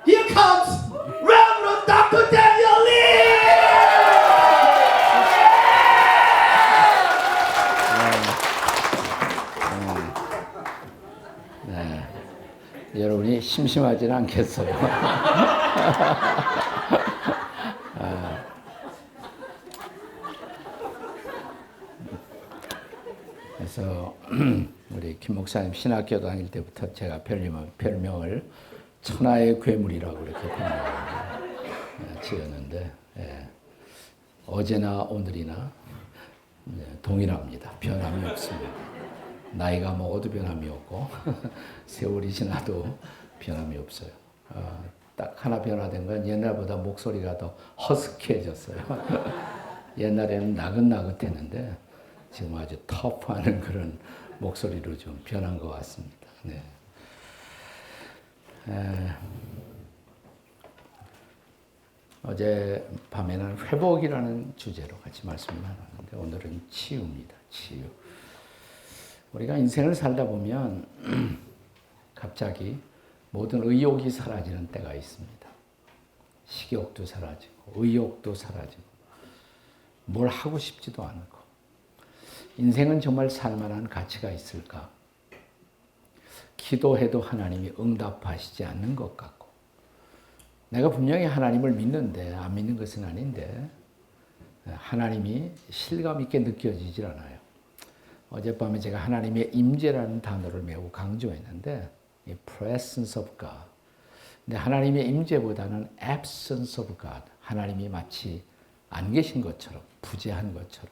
Here comes Reverend Dr. Daniel Lee! 여러분이 심심하지는 않겠어요. 그래서 우리 김 목사님 신학교 다닐 때부터 제가 별명을 천하의 괴물이라고 이렇게 별명을 지었는데, 어제나 오늘이나 동일합니다. 변함이 없습니다. 나이가 먹어도 변함이 없고 세월이 지나도 변함이 없어요. 딱 하나 변화된 건 옛날보다 목소리가 더 허스키해졌어요. 옛날에는 나긋나긋했는데 지금 아주 터프하는 그런 목소리로 좀 변한 것 같습니다. 네. 어제 밤에는 회복이라는 주제로 같이 말씀을 나눴는데 오늘은 치유입니다. 치유. 우리가 인생을 살다 보면 갑자기 모든 의욕이 사라지는 때가 있습니다. 식욕도 사라지고 의욕도 사라지고 뭘 하고 싶지도 않고 인생은 정말 살만한 가치가 있을까? 기도해도 하나님이 응답하시지 않는 것 같고 내가 분명히 하나님을 믿는데 안 믿는 것은 아닌데 하나님이 실감 있게 느껴지질 않아요. 어젯밤에 제가 하나님의 임재라는 단어를 매우 강조했는데 이 presence of God. 근데 하나님의 임재보다는 absence of God. 하나님이 마치 안 계신 것처럼 부재한 것처럼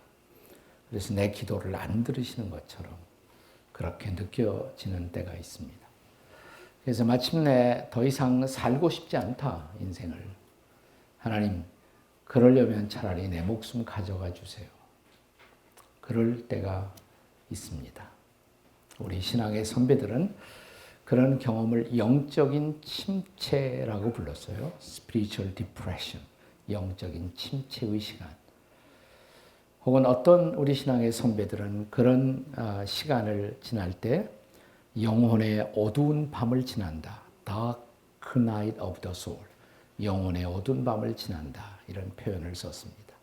그래서 내 기도를 안 들으시는 것처럼 그렇게 느껴지는 때가 있습니다. 그래서 마침내 더 이상 살고 싶지 않다 인생을. 하나님 그러려면 차라리 내 목숨 가져가 주세요. 그럴 때가 있습니다. 우리 신앙의 선배들은 그런 경험을 영적인 침체라고 불렀어요. Spiritual depression, 영적인 침체의 시간. 혹은 어떤 우리 신앙의 선배들은 그런 시간을 지날 때 영혼의 어두운 밤을 지난다. Dark night of the soul. 영혼의 어두운 밤을 지난다. 이런 표현을 썼습니다.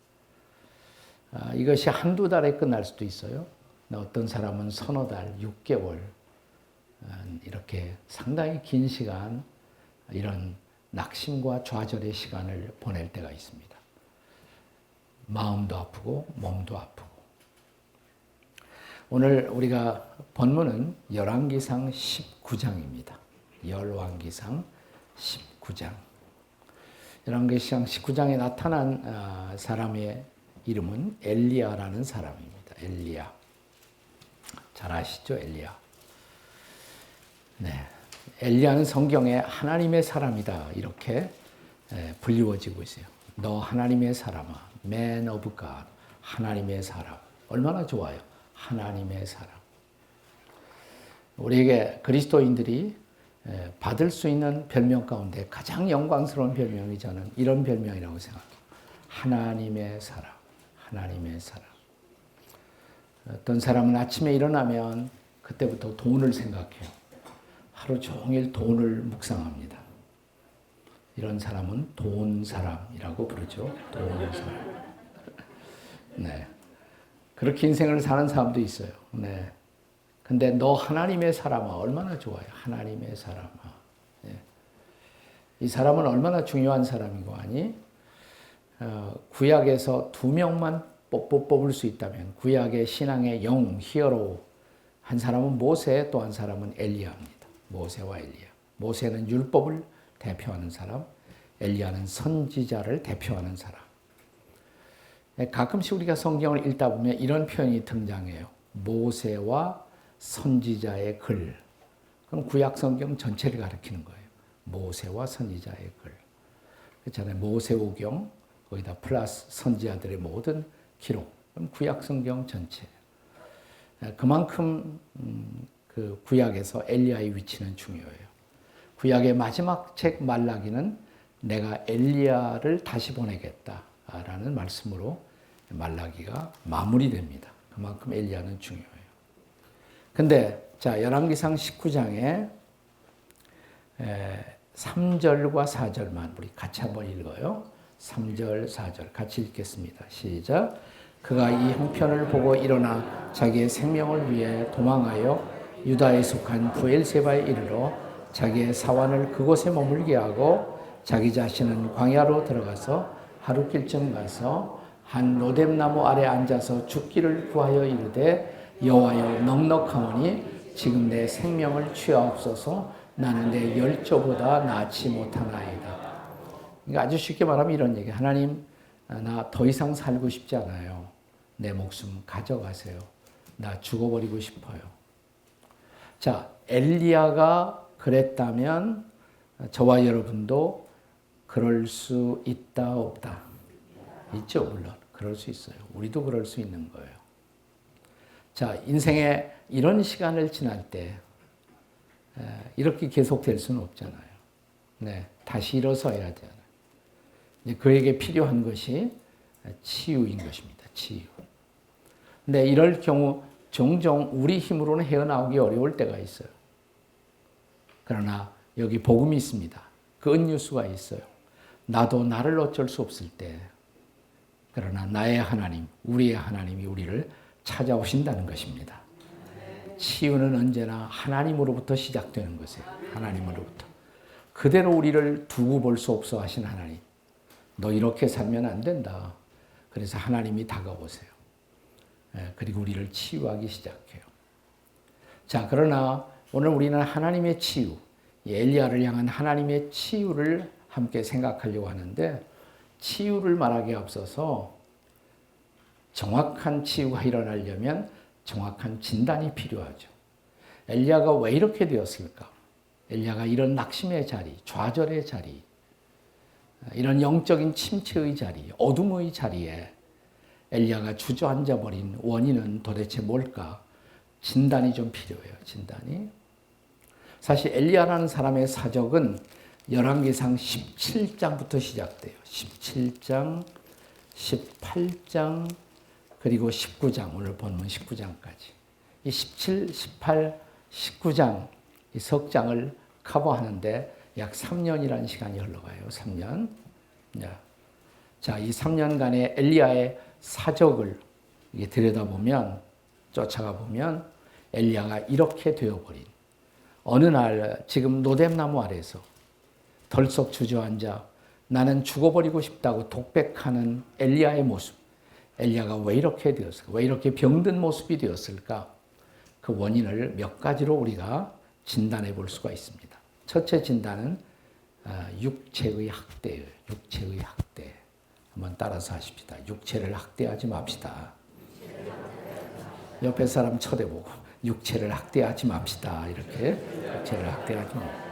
이것이 한두 달에 끝날 수도 있어요. 어떤 사람은 서너 달, 6개월 이렇게 상당히 긴 시간 이런 낙심과 좌절의 시간을 보낼 때가 있습니다. 마음도 아프고 몸도 아프고. 오늘 우리가 본문은 열왕기상 19장입니다. 열왕기상 19장. 열왕기상 19장에 나타난 사람의 이름은 엘리야라는 사람입니다. 엘리야. 잘 아시죠? 엘리야. 네. 엘리야는 성경에 하나님의 사람이다. 이렇게 불리워지고 있어요. 너 하나님의 사람아. Man of God. 하나님의 사람. 얼마나 좋아요. 하나님의 사람. 우리에게 그리스도인들이 받을 수 있는 별명 가운데 가장 영광스러운 별명이 저는 이런 별명이라고 생각해요. 하나님의 사람. 하나님의 사람. 어떤 사람은 아침에 일어나면 그때부터 돈을 생각해요. 하루 종일 돈을 묵상합니다. 이런 사람은 돈 사람이라고 부르죠. 돈 사람. 네. 그렇게 인생을 사는 사람도 있어요. 네. 근데 너 하나님의 사람아 얼마나 좋아요. 하나님의 사람아. 네. 이 사람은 얼마나 중요한 사람이고 아니? 구약에서 2명만 뽑을 수 있다면 구약의 신앙의 영, 히어로 한 사람은 모세 또 한 사람은 엘리야입니다. 모세와 엘리야. 모세는 율법을 대표하는 사람, 엘리야는 선지자를 대표하는 사람. 가끔씩 우리가 성경을 읽다 보면 이런 표현이 등장해요. 모세와 선지자의 글. 그럼 구약 성경 전체를 가리키는 거예요. 모세와 선지자의 글. 그렇잖아요. 모세오경, 거기다 플러스 선지자들의 모든 기록. 그럼 구약 성경 전체. 그만큼 그 구약에서 엘리야의 위치는 중요해요. 구약의 마지막 책 말라기는 내가 엘리야를 다시 보내겠다라는 말씀으로 말라기가 마무리됩니다. 그만큼 엘리야는 중요해요. 근데 자 열왕기상 19장에 3절과 4절만 우리 같이 한번 읽어요. 3절, 4절 같이 읽겠습니다. 시작. 그가 이 형편을 보고 일어나 자기의 생명을 위해 도망하여 유다에 속한 부엘세바에 이르러 자기의 사환을 그곳에 머물게 하고 자기 자신은 광야로 들어가서 하루길쯤 가서 한 로뎀나무 아래 앉아서 죽기를 구하여 이르되 여호와여 넉넉하오니 지금 내 생명을 취하옵소서 나는 내 열조보다 낫지 못하나이다. 그러니까 아주 쉽게 말하면 이런 얘기. 하나님 나 더 이상 살고 싶지 않아요. 내 목숨 가져가세요. 나 죽어버리고 싶어요. 자, 엘리야가 그랬다면 저와 여러분도 그럴 수 있다 없다? 있죠, 물론. 그럴 수 있어요. 우리도 그럴 수 있는 거예요. 자, 인생에 이런 시간을 지날 때 이렇게 계속될 수는 없잖아요. 네, 다시 일어서야 하잖아요. 그에게 필요한 것이 치유인 것입니다. 치유. 근데 이럴 경우 종종 우리 힘으로는 헤어나오기 어려울 때가 있어요. 그러나 여기 복음이 있습니다. 그 은유수가 있어요. 나도 나를 어쩔 수 없을 때, 그러나 나의 하나님, 우리의 하나님이 우리를 찾아오신다는 것입니다. 치유는 언제나 하나님으로부터 시작되는 것이에요. 하나님으로부터. 그대로 우리를 두고 볼 수 없어 하신 하나님. 너 이렇게 살면 안 된다. 그래서 하나님이 다가오세요. 그리고 우리를 치유하기 시작해요. 자, 그러나 오늘 우리는 하나님의 치유, 엘리야를 향한 하나님의 치유를 함께 생각하려고 하는데, 치유를 말하기에 앞서서 정확한 치유가 일어나려면 정확한 진단이 필요하죠. 엘리야가 왜 이렇게 되었을까? 엘리야가 이런 낙심의 자리, 좌절의 자리, 이런 영적인 침체의 자리, 어둠의 자리에 엘리야가 주저앉아 버린 원인은 도대체 뭘까? 진단이 좀 필요해요. 진단이. 사실 엘리야라는 사람의 사적은 열왕기상 17장부터 시작돼요. 17장, 18장, 그리고 19장, 오늘 본문 19장까지. 이 17, 18, 19장, 이 석 장을 커버하는데 약 3년이라는 시간이 흘러가요. 3년. 자, 이 3년간의 엘리야의 사적을 들여다보면, 쫓아가 보면 엘리야가 이렇게 되어버린, 어느 날 지금 노뎀나무 아래서 덜썩 주저앉아 나는 죽어버리고 싶다고 독백하는 엘리야의 모습. 엘리야가 왜 이렇게 되었을까? 왜 이렇게 병든 모습이 되었을까? 그 원인을 몇 가지로 우리가 진단해 볼 수가 있습니다. 첫째 진단은 육체의 학대예요. 육체의 학대. 한번 따라서 하십시다. 육체를 학대하지 맙시다. 옆에 사람 쳐다보고 육체를 학대하지 맙시다. 이렇게 육체를 학대하지 맙시다.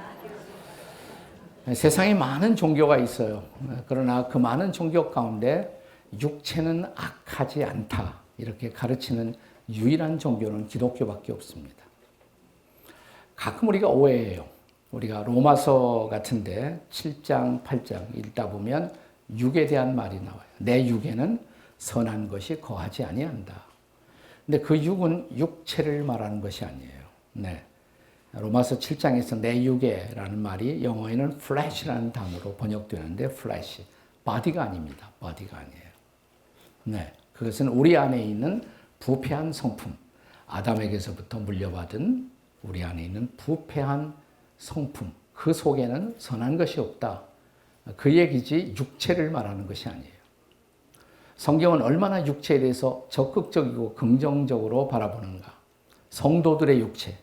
세상에 많은 종교가 있어요. 그러나 그 많은 종교 가운데 육체는 악하지 않다. 이렇게 가르치는 유일한 종교는 기독교밖에 없습니다. 가끔 우리가 오해해요. 우리가 로마서 같은데 7장, 8장 읽다 보면 육에 대한 말이 나와요. 내 육에는 선한 것이 거하지 아니한다. 근데 그 육은 육체를 말하는 것이 아니에요. 네. 로마서 7장에서 내 육에라는 말이 영어에는 flesh라는 단어로 번역되는데 flesh, body가 아닙니다. body가 아니에요. 네. 그것은 우리 안에 있는 부패한 성품, 아담에게서부터 물려받은 우리 안에 있는 부패한 성품, 그 속에는 선한 것이 없다. 그 얘기지 육체를 말하는 것이 아니에요. 성경은 얼마나 육체에 대해서 적극적이고 긍정적으로 바라보는가. 성도들의 육체,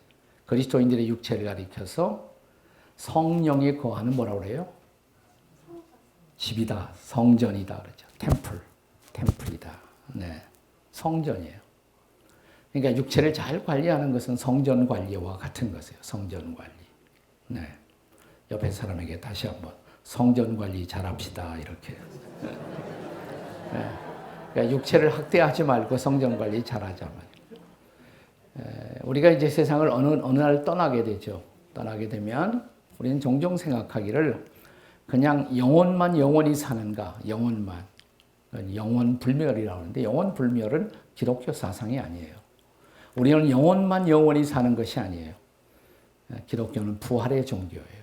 그리스도인들의 육체를 가리켜서 성령이 거하는 뭐라고 그래요? 집이다, 성전이다 그러죠. 템플이다. 네, 성전이에요. 그러니까 육체를 잘 관리하는 것은 성전 관리와 같은 것이에요. 성전 관리. 네, 옆에 사람에게 다시 한번 성전 관리 잘합시다 이렇게. 네. 그러니까 육체를 학대하지 말고 성전 관리 잘하자 말이에요. 우리가 이제 세상을 어느 날 떠나게 되죠. 떠나게 되면 우리는 종종 생각하기를 그냥 영혼만 영원히 사는가, 영혼만. 영원불멸이라고 하는데 영원불멸은 기독교 사상이 아니에요. 우리는 영혼만 영원히 사는 것이 아니에요. 기독교는 부활의 종교예요.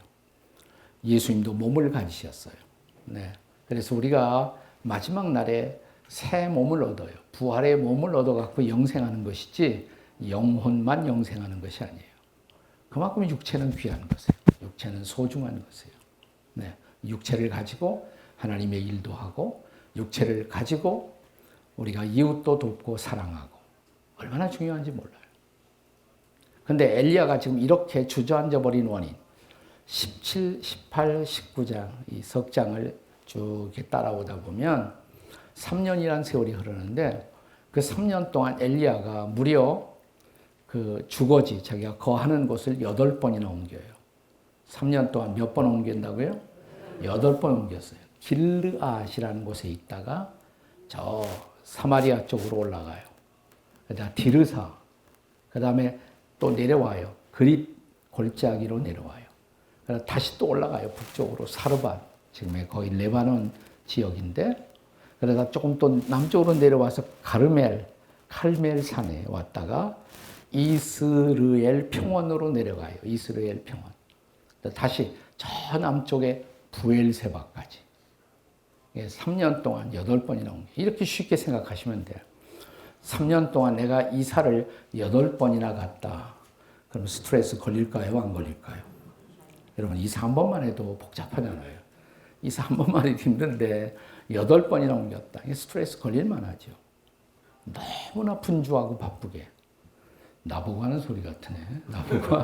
예수님도 몸을 가지셨어요. 네. 그래서 우리가 마지막 날에 새 몸을 얻어요. 부활의 몸을 얻어갖고 영생하는 것이지 영혼만 영생하는 것이 아니에요. 그만큼 육체는 귀한 것이에요. 육체는 소중한 것이에요. 네. 육체를 가지고 하나님의 일도 하고 육체를 가지고 우리가 이웃도 돕고 사랑하고 얼마나 중요한지 몰라요. 근데 엘리야가 지금 이렇게 주저앉아 버린 원인 17, 18, 19장 이 석장을 쭉 따라오다 보면 3년이라는 세월이 흐르는데 그 3년 동안 엘리야가 무려 그 주거지 자기가 거하는 곳을 8번이나 옮겨요. 3년 동안 몇 번 옮긴다고요? 8번 옮겼어요. 길르앗이라는 곳에 있다가 저 사마리아 쪽으로 올라가요. 그다음 디르사, 그 다음에 또 내려와요. 그립 골짜기로 내려와요. 그래서 다시 또 올라가요. 북쪽으로 사르반, 지금의 거의 레바논 지역인데, 그러다 조금 또 남쪽으로 내려와서 칼멜 산에 왔다가 이스르엘 평원으로 내려가요. 이스르엘 평원. 다시 저 남쪽에 부엘세바까지. 3년 동안 8번이나 온 게 이렇게 쉽게 생각하시면 돼요. 3년 동안 내가 이사를 8번이나 갔다. 그럼 스트레스 걸릴까요? 안 걸릴까요? 여러분 이사 한 번만 해도 복잡하잖아요. 이사 한 번만 해도 힘든데 8번이나 옮겼다. 이게 스트레스 걸릴 만하죠. 너무나 분주하고 바쁘게. 나보고 하는 소리 같으네. 나보고.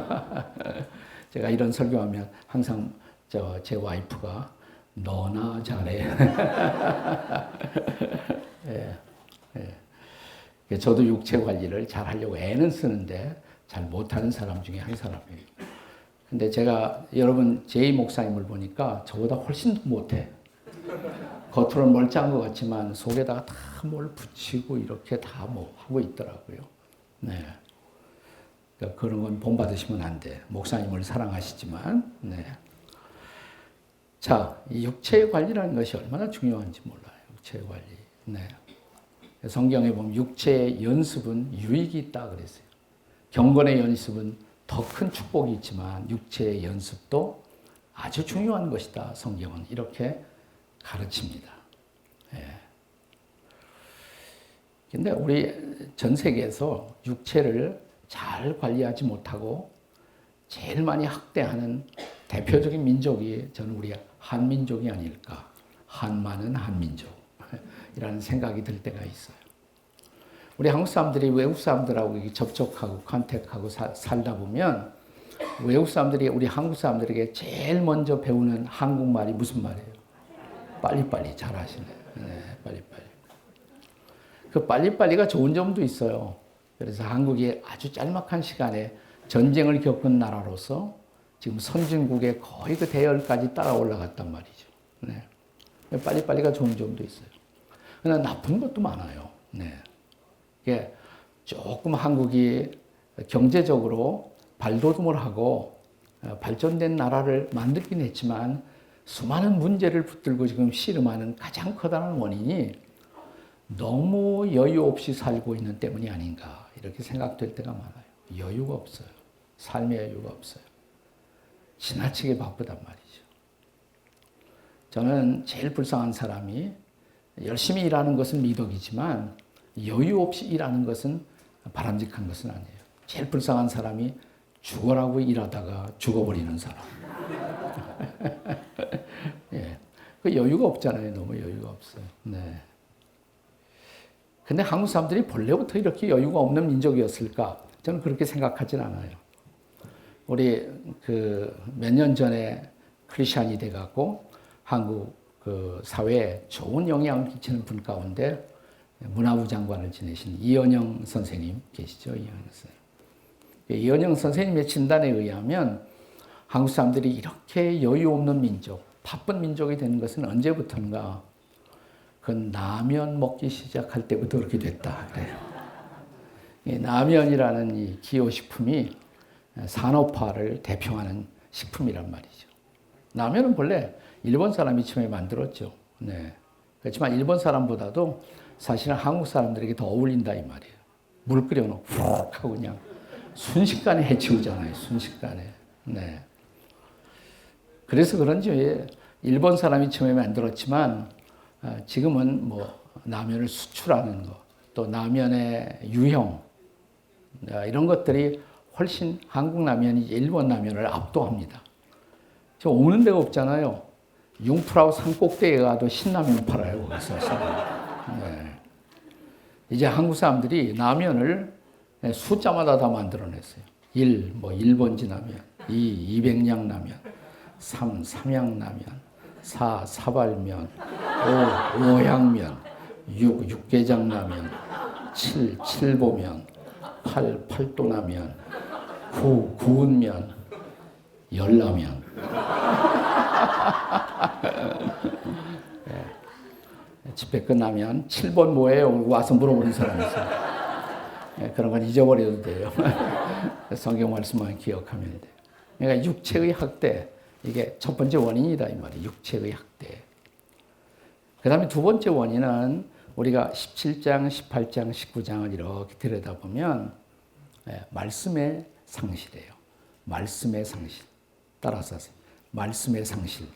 제가 이런 설교하면 항상 제 와이프가 너나 잘해. 예, 예. 저도 육체 관리를 잘 하려고 애는 쓰는데 잘 못하는 사람 중에 한 사람이에요. 근데 제가 여러분 제이 목사님을 보니까 저보다 훨씬 더 못해. 겉으로는 멀쩡한 것 같지만 속에다가 다 뭘 붙이고 이렇게 다 뭐 하고 있더라고요. 네. 그러니까 그런 건 본받으시면 안 돼. 목사님을 사랑하시지만. 네. 자, 이 육체의 관리라는 것이 얼마나 중요한지 몰라요. 육체의 관리. 네. 성경에 보면 육체의 연습은 유익이 있다 그랬어요. 경건의 연습은 더 큰 축복이 있지만 육체의 연습도 아주 중요한 것이다. 성경은 이렇게 가르칩니다. 예. 근데 우리 전 세계에서 육체를 잘 관리하지 못하고 제일 많이 학대하는 대표적인 민족이 저는 우리 한민족이 아닐까. 한마는 한민족이라는 생각이 들 때가 있어요. 우리 한국 사람들이 외국 사람들하고 접촉하고 컨택하고 살다 보면 외국 사람들이 우리 한국 사람들에게 제일 먼저 배우는 한국말이 무슨 말이에요? 빨리빨리 잘하시네. 네, 빨리빨리. 그 빨리빨리가 좋은 점도 있어요. 그래서 한국이 아주 짤막한 시간에 전쟁을 겪은 나라로서 지금 선진국의 거의 그 대열까지 따라 올라갔단 말이죠. 네. 빨리빨리가 좋은 점도 있어요. 그러나 나쁜 것도 많아요. 네. 예, 조금 한국이 경제적으로 발돋움을 하고 발전된 나라를 만들긴 했지만 수많은 문제를 붙들고 지금 씨름하는 가장 커다란 원인이 너무 여유 없이 살고 있는 때문이 아닌가 이렇게 생각될 때가 많아요. 여유가 없어요. 삶의 여유가 없어요. 지나치게 바쁘단 말이죠. 저는 제일 불쌍한 사람이 열심히 일하는 것은 미덕이지만 여유 없이 일하는 것은 바람직한 것은 아니에요. 제일 불쌍한 사람이 죽어라고 일하다가 죽어버리는 사람. 예. 그 여유가 없잖아요. 너무 여유가 없어요. 네. 근데 한국 사람들이 본래부터 이렇게 여유가 없는 민족이었을까? 저는 그렇게 생각하진 않아요. 우리 몇 년 전에 크리스찬이 돼갖고 한국 그 사회에 좋은 영향을 끼치는 분 가운데 문화부 장관을 지내신 이현영 선생님 계시죠? 이현영 선생님. 이현영 선생님의 진단에 의하면 한국 사람들이 이렇게 여유 없는 민족, 바쁜 민족이 되는 것은 언제부터인가? 그 라면 먹기 시작할 때부터 그렇게 됐다. 그래요. 이 라면이라는 이 기호식품이 산업화를 대표하는 식품이란 말이죠. 라면은 본래 일본 사람이 처음에 만들었죠. 네. 그렇지만 일본 사람보다도 사실은 한국 사람들에게 더 어울린다 이 말이에요. 물 끓여놓고 훅 하고 그냥 순식간에 해치우잖아요. 순식간에. 네. 그래서 그런지 일본 사람이 처음에 만들었지만 지금은 뭐 라면을 수출하는 거, 또 라면의 유형 이런 것들이 훨씬 한국 라면이 일본 라면을 압도합니다. 저 오는 데가 없잖아요. 융프라우 산꼭대기에 가도 신라면 팔아요. 거기서. 네. 이제 한국 사람들이 라면을 숫자마다 다 만들어냈어요. 1, 뭐 1번지 라면, 2, 200냥 라면, 3, 삼양라면, 4, 사발면, 5, 오양면, 6, 육개장라면, 7, 칠보면, 8, 팔도라면, 9, 구운면, 열라면. 집회 끝나면 7번 뭐예요? 와서 물어보는 사람이 있어요. 그런 건 잊어버려도 돼요. 성경 말씀만 기억하면 돼요. 그러니까 육체의 학대, 이게 첫 번째 원인이다 이 말이에요. 육체의 학대. 그 다음에 두 번째 원인은 우리가 17장, 18장, 19장을 이렇게 들여다보면 말씀의 상실이에요. 말씀의 상실. 따라서 하세요. 말씀의 상실.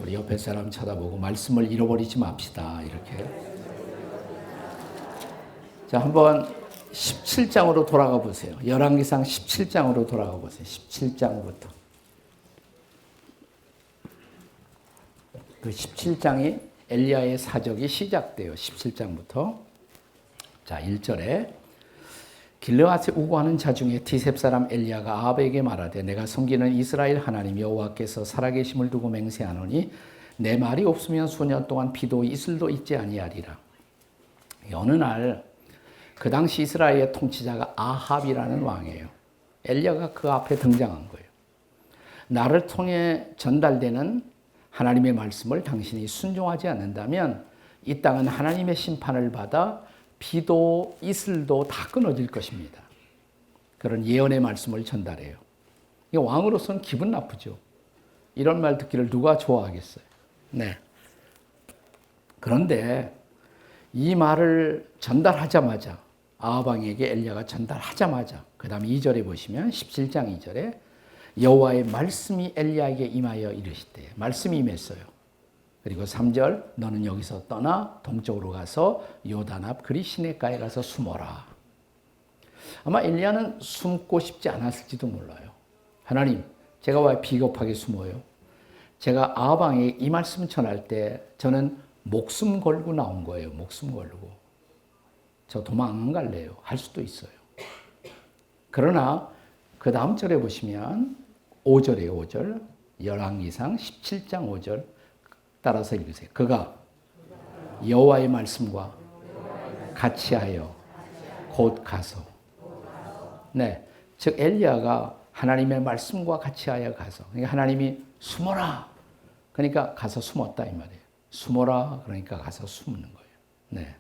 우리 옆에 사람 쳐다보고 말씀을 잃어버리지 맙시다. 이렇게. 자, 한번 17장으로 돌아가 보세요. 열왕기상 17장으로 돌아가 보세요. 17장부터. 그 17장이 엘리야의 사적이 시작돼요. 17장부터. 자, 1절에 길르앗에 우고하는 자 중에 디셉 사람 엘리야가 아합에게 말하되 내가 섬기는 이스라엘 하나님 여호와께서 살아계심을 두고 맹세하노니 내 말이 없으면 수년 동안 비도 이슬도 있지 아니하리라. 어느 날 그 당시 이스라엘의 통치자가 아합이라는 왕이에요. 엘리야가 그 앞에 등장한 거예요. 나를 통해 전달되는 하나님의 말씀을 당신이 순종하지 않는다면 이 땅은 하나님의 심판을 받아 비도 이슬도 다 끊어질 것입니다. 그런 예언의 말씀을 전달해요. 왕으로서는 기분 나쁘죠. 이런 말 듣기를 누가 좋아하겠어요. 네. 그런데 이 말을 전달하자마자 아합 왕에게 엘리야가 전달하자마자 그 다음에 2절에 보시면 17장 2절에 여호와의 말씀이 엘리야에게 임하여 이르시되 말씀이 임했어요. 그리고 3절 너는 여기서 떠나 동쪽으로 가서 요단 앞 그리 시내가에 가서 숨어라. 아마 엘리야는 숨고 싶지 않았을지도 몰라요. 하나님, 제가 왜 비겁하게 숨어요? 제가 아합 왕에게 이 말씀 전할 때 저는 목숨 걸고 나온 거예요. 목숨 걸고. 저 도망 안 갈래요. 할 수도 있어요. 그러나 그 다음 절에 보시면 5절이에요. 5절. 열왕기상 17장 5절 따라서 읽으세요. 그가 여호와의 말씀과 같이하여 곧 가서. 네, 즉 엘리야가 하나님의 말씀과 같이하여 가서. 그러니까 하나님이 숨어라. 그러니까 가서 숨었다 이 말이에요. 숨어라. 그러니까 가서 숨는 거예요. 네.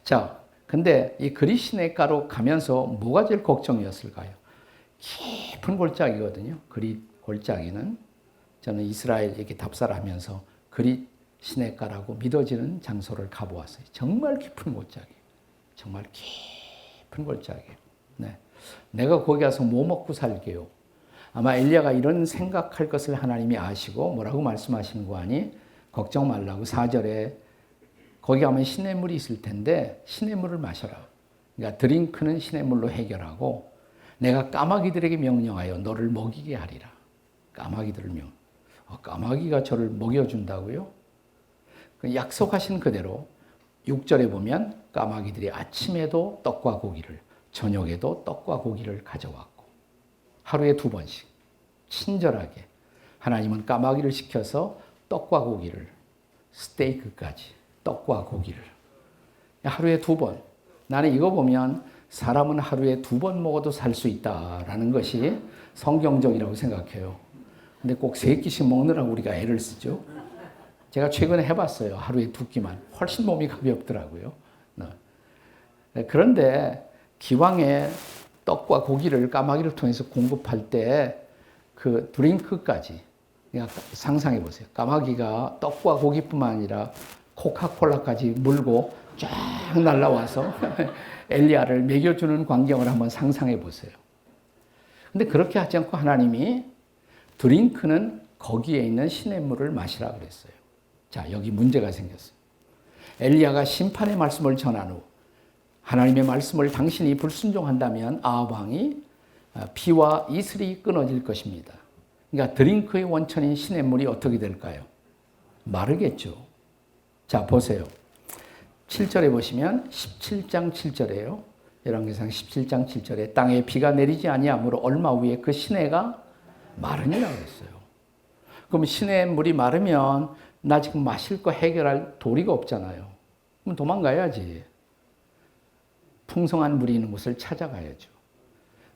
자, 근데 이 그리시네가로 가면서 뭐가 제일 걱정이었을까요? 깊은 골짜기거든요. 그리 골짜기는 저는 이스라엘에게 답사를 하면서 그리시네가라고 믿어지는 장소를 가보았어요. 정말 깊은 골짜기. 정말 깊은 골짜기. 네. 내가 거기 가서 뭐 먹고 살게요? 아마 엘리야가 이런 생각할 것을 하나님이 아시고 뭐라고 말씀하시는 거 아니? 걱정 말라고 4절에 거기 가면 시냇물이 있을 텐데 시냇물을 마셔라. 그러니까 드링크는 시냇물로 해결하고 내가 까마귀들에게 명령하여 너를 먹이게 하리라. 까마귀들을 까마귀가 저를 먹여준다고요? 약속하신 그대로 6절에 보면 까마귀들이 아침에도 떡과 고기를 저녁에도 떡과 고기를 가져왔고 하루에 2번씩 친절하게 하나님은 까마귀를 시켜서 떡과 고기를 스테이크까지 떡과 고기를 하루에 2번. 나는 이거 보면 사람은 하루에 2번 먹어도 살 수 있다라는 것이 성경적이라고 생각해요. 근데 꼭 3끼씩 먹느라고 우리가 애를 쓰죠. 제가 최근에 해봤어요. 하루에 2끼만. 훨씬 몸이 가볍더라고요. 그런데 기왕에 떡과 고기를 까마귀를 통해서 공급할 때 그 드링크까지 그냥 상상해 보세요. 까마귀가 떡과 고기뿐만 아니라 코카콜라까지 물고 쫙 날라와서 엘리야를 먹여주는 광경을 한번 상상해 보세요. 근데 그렇게 하지 않고 하나님이 드링크는 거기에 있는 시냇물을 마시라 그랬어요. 자, 여기 문제가 생겼어요. 엘리야가 심판의 말씀을 전한 후 하나님의 말씀을 당신이 불순종한다면 아합 왕이 피와 이슬이 끊어질 것입니다. 그러니까 드링크의 원천인 시냇물이 어떻게 될까요? 마르겠죠. 자, 보세요. 7절에 보시면 17장 7절에요. 열왕기상 17장 7절에 땅에 비가 내리지 아니하므로 얼마 후에 그 시내가 마르니라 그랬어요. 그럼 시냇물이 마르면 나 지금 마실 거 해결할 도리가 없잖아요. 그럼 도망가야지. 풍성한 물이 있는 곳을 찾아가야죠.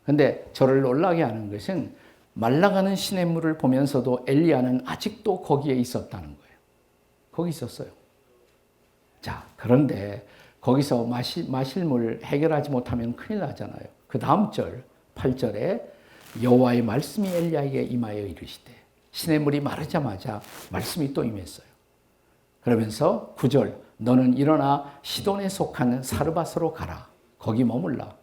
근데 저를 놀라게 하는 것은 말라가는 시냇물을 보면서도 엘리야는 아직도 거기에 있었다는 거예요. 거기 있었어요. 자, 그런데 거기서 마실 물 해결하지 못하면 큰일 나잖아요. 그 다음 절 8절에 여호와의 말씀이 엘리야에게 임하여 이르시되 시냇물이 마르자마자 말씀이 또 임했어요. 그러면서 9절 너는 일어나 시돈에 속한 사르밧으로 가라. 거기 머물라.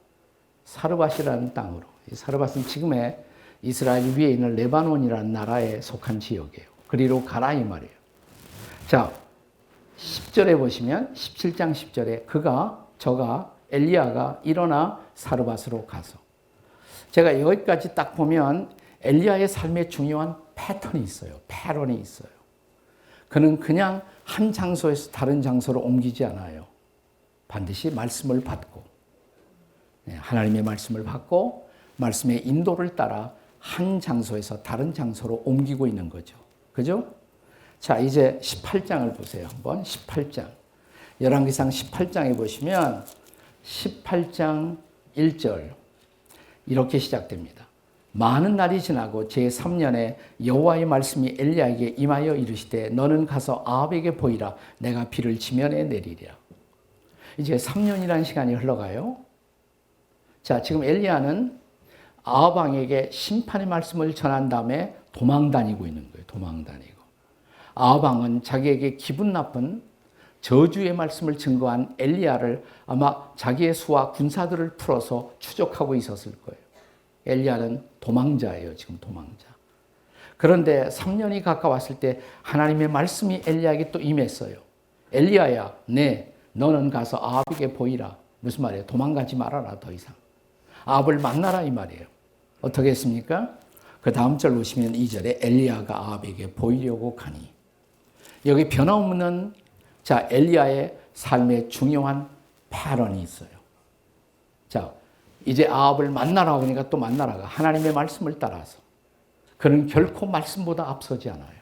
사르밧이라는 땅으로. 이 사르밧은 지금의 이스라엘 위에 있는 레바논이라는 나라에 속한 지역이에요. 그리로 가라 이 말이에요. 자, 10절에 보시면 17장 10절에 저가 엘리야가 일어나 사르밧으로 가서 제가 여기까지 딱 보면 엘리야의 삶에 중요한 패턴이 있어요. 패런이 있어요. 그는 그냥 한 장소에서 다른 장소로 옮기지 않아요. 반드시 말씀을 받고 하나님의 말씀을 받고 말씀의 인도를 따라 한 장소에서 다른 장소로 옮기고 있는 거죠. 그죠? 자, 이제 18장을 보세요. 한번 18장. 열왕기상 18장에 보시면 18장 1절 이렇게 시작됩니다. 많은 날이 지나고 제3년에 여호와의 말씀이 엘리야에게 임하여 이르시되 너는 가서 아합에게 보이라. 내가 비를 지면에 내리리라. 이제 3년이라는 시간이 흘러가요. 자, 지금 엘리야는 아합 왕에게 심판의 말씀을 전한 다음에 도망 다니고 있는 거예요. 도망 다니고. 아합 왕은 자기에게 기분 나쁜 저주의 말씀을 증거한 엘리야를 아마 자기의 수와 군사들을 풀어서 추적하고 있었을 거예요. 엘리야는 도망자예요. 지금 도망자. 그런데 3년이 가까웠을 때 하나님의 말씀이 엘리야에게 또 임했어요. 엘리야야, 너는 가서 아합에게 보이라. 무슨 말이에요? 도망가지 말아라 더 이상. 아합을 만나라 이 말이에요. 어떻게 했습니까? 그 다음 절 보시면 2절에 엘리야가 아합에게 보이려고 가니. 여기 변함없는 엘리야의 삶에 중요한 패런이 있어요. 자, 이제 아합을 만나라 그러니까 또 만나라. 하나님의 말씀을 따라서. 그는 결코 말씀보다 앞서지 않아요.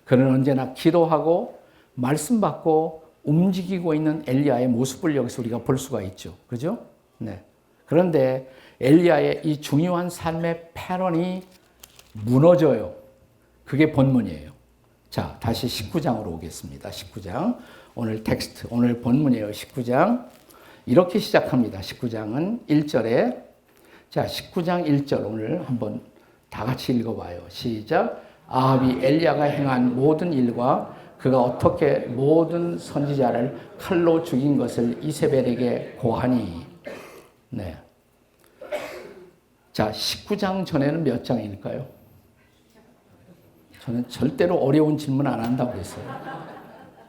그는 언제나 기도하고 말씀 받고 움직이고 있는 엘리야의 모습을 여기서 우리가 볼 수가 있죠. 그죠? 네. 그런데 엘리야의 이 중요한 삶의 패런이 무너져요. 그게 본문이에요. 자, 다시 19장으로 오겠습니다. 19장. 오늘 텍스트, 오늘 본문이에요. 19장. 이렇게 시작합니다. 19장은 1절에. 자, 19장 1절 오늘 한번 다 같이 읽어봐요. 시작. 아합이 엘리야가 행한 모든 일과 그가 어떻게 모든 선지자를 칼로 죽인 것을 이세벨에게 고하니. 네. 자, 19장 전에는 몇 장일까요? 저는 절대로 어려운 질문 안 한다고 그랬어요.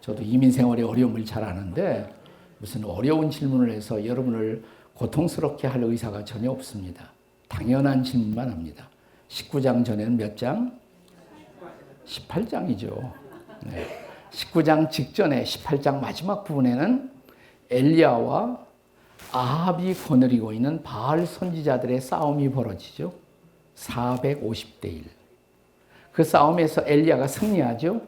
저도 이민 생활의 어려움을 잘 아는데 무슨 어려운 질문을 해서 여러분을 고통스럽게 할 의사가 전혀 없습니다. 당연한 질문만 합니다. 19장 전에는 몇 장? 18장이죠. 네. 19장 직전에 18장 마지막 부분에는 엘리야와 아합이 거느리고 있는 바알 선지자들의 싸움이 벌어지죠. 450대 1. 그 싸움에서 엘리야가 승리하죠.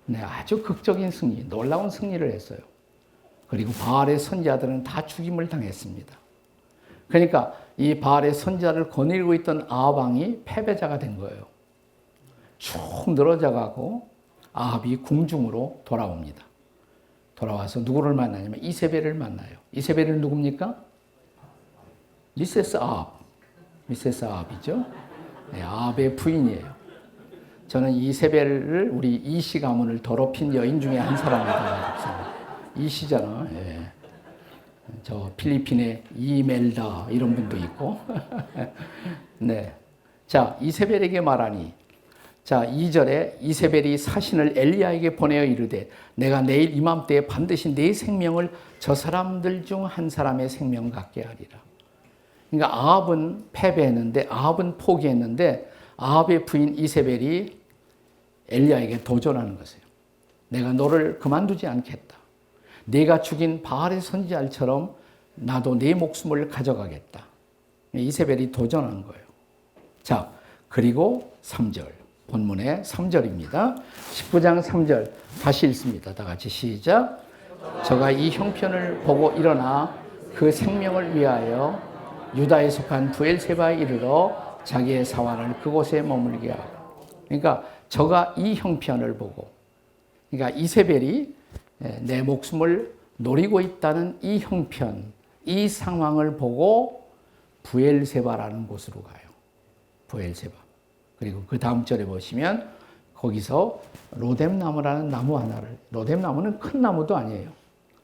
네, 아주 극적인 승리, 놀라운 승리를 했어요. 그리고 바알의 선지자들은 다 죽임을 당했습니다. 그러니까 이 바알의 선지자를 거느리고 있던 아합 왕이 패배자가 된 거예요. 쭉 늘어져 가고 아합이 궁중으로 돌아옵니다. 돌아와서 누구를 만나냐면 이세벨을 만나요. 이세벨은 누굽니까? 미세스 아합. 미세스 아합이죠. 네, 아합의 부인이에요. 저는 이세벨을 우리 이시 가문을 더럽힌 여인 중에 한 사람이라고 생각합니다. 이시잖아. 예. 저 필리핀의 이멜다 이런 분도 있고. 네. 자, 이세벨에게 말하니 자, 2절에 이세벨이 사신을 엘리야에게 보내어 이르되 내가 내일 이맘때에 반드시 네 생명을 저 사람들 중 한 사람의 생명 같게 하리라. 그러니까 아합은 패배했는데, 아합은 포기했는데, 아합의 부인 이세벨이 엘리야에게 도전하는 것이에요. 내가 너를 그만두지 않겠다. 네가 죽인 바알의 선지자처럼 나도 네 목숨을 가져가겠다. 이세벨이 도전한 거예요. 자, 그리고 3절. 본문의 3절입니다. 19장 3절 다시 읽습니다. 다 같이 시작. 저가 이 형편을 보고 일어나 그 생명을 위하여 유다에 속한 부엘세바에 이르러 자기의 사환을 그곳에 머물게 하고. 그러니까 저가 이 형편을 보고, 그러니까 이세벨이 내 목숨을 노리고 있다는 이 형편, 이 상황을 보고 부엘세바라는 곳으로 가요. 부엘세바. 그리고 그 다음 절에 보시면 거기서 로뎀나무라는 나무 하나를, 로뎀나무는 큰 나무도 아니에요.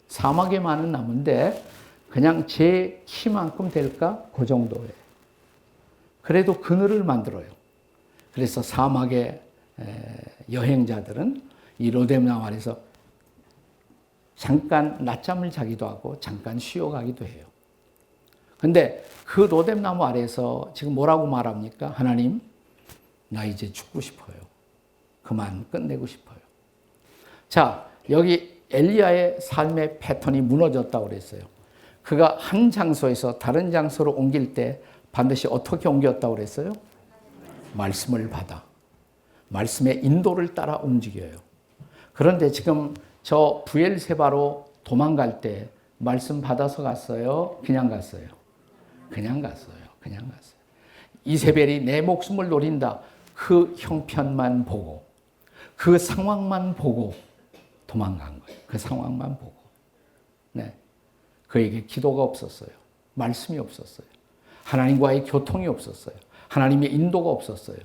사막에 많은 나무인데 그냥 제 키만큼 될까? 그 정도예요. 그래도 그늘을 만들어요. 그래서 사막의 여행자들은 이 로뎀나무 아래서 잠깐 낮잠을 자기도 하고 잠깐 쉬어가기도 해요. 근데 그 로뎀나무 아래에서 지금 뭐라고 말합니까? 하나님, 나 이제 죽고 싶어요. 그만 끝내고 싶어요. 자, 여기 엘리야의 삶의 패턴이 무너졌다고 그랬어요. 그가 한 장소에서 다른 장소로 옮길 때 반드시 어떻게 옮겼다고 그랬어요? 말씀을 받아. 말씀의 인도를 따라 움직여요. 그런데 지금 저 부엘세바로 도망갈 때 말씀 받아서 갔어요? 그냥 갔어요? 그냥 갔어요. 그냥 갔어요. 이세벨이 내 목숨을 노린다. 그 형편만 보고, 그 상황만 보고 도망간 거예요. 그 상황만 보고. 네. 그에게 기도가 없었어요. 말씀이 없었어요. 하나님과의 교통이 없었어요. 하나님의 인도가 없었어요.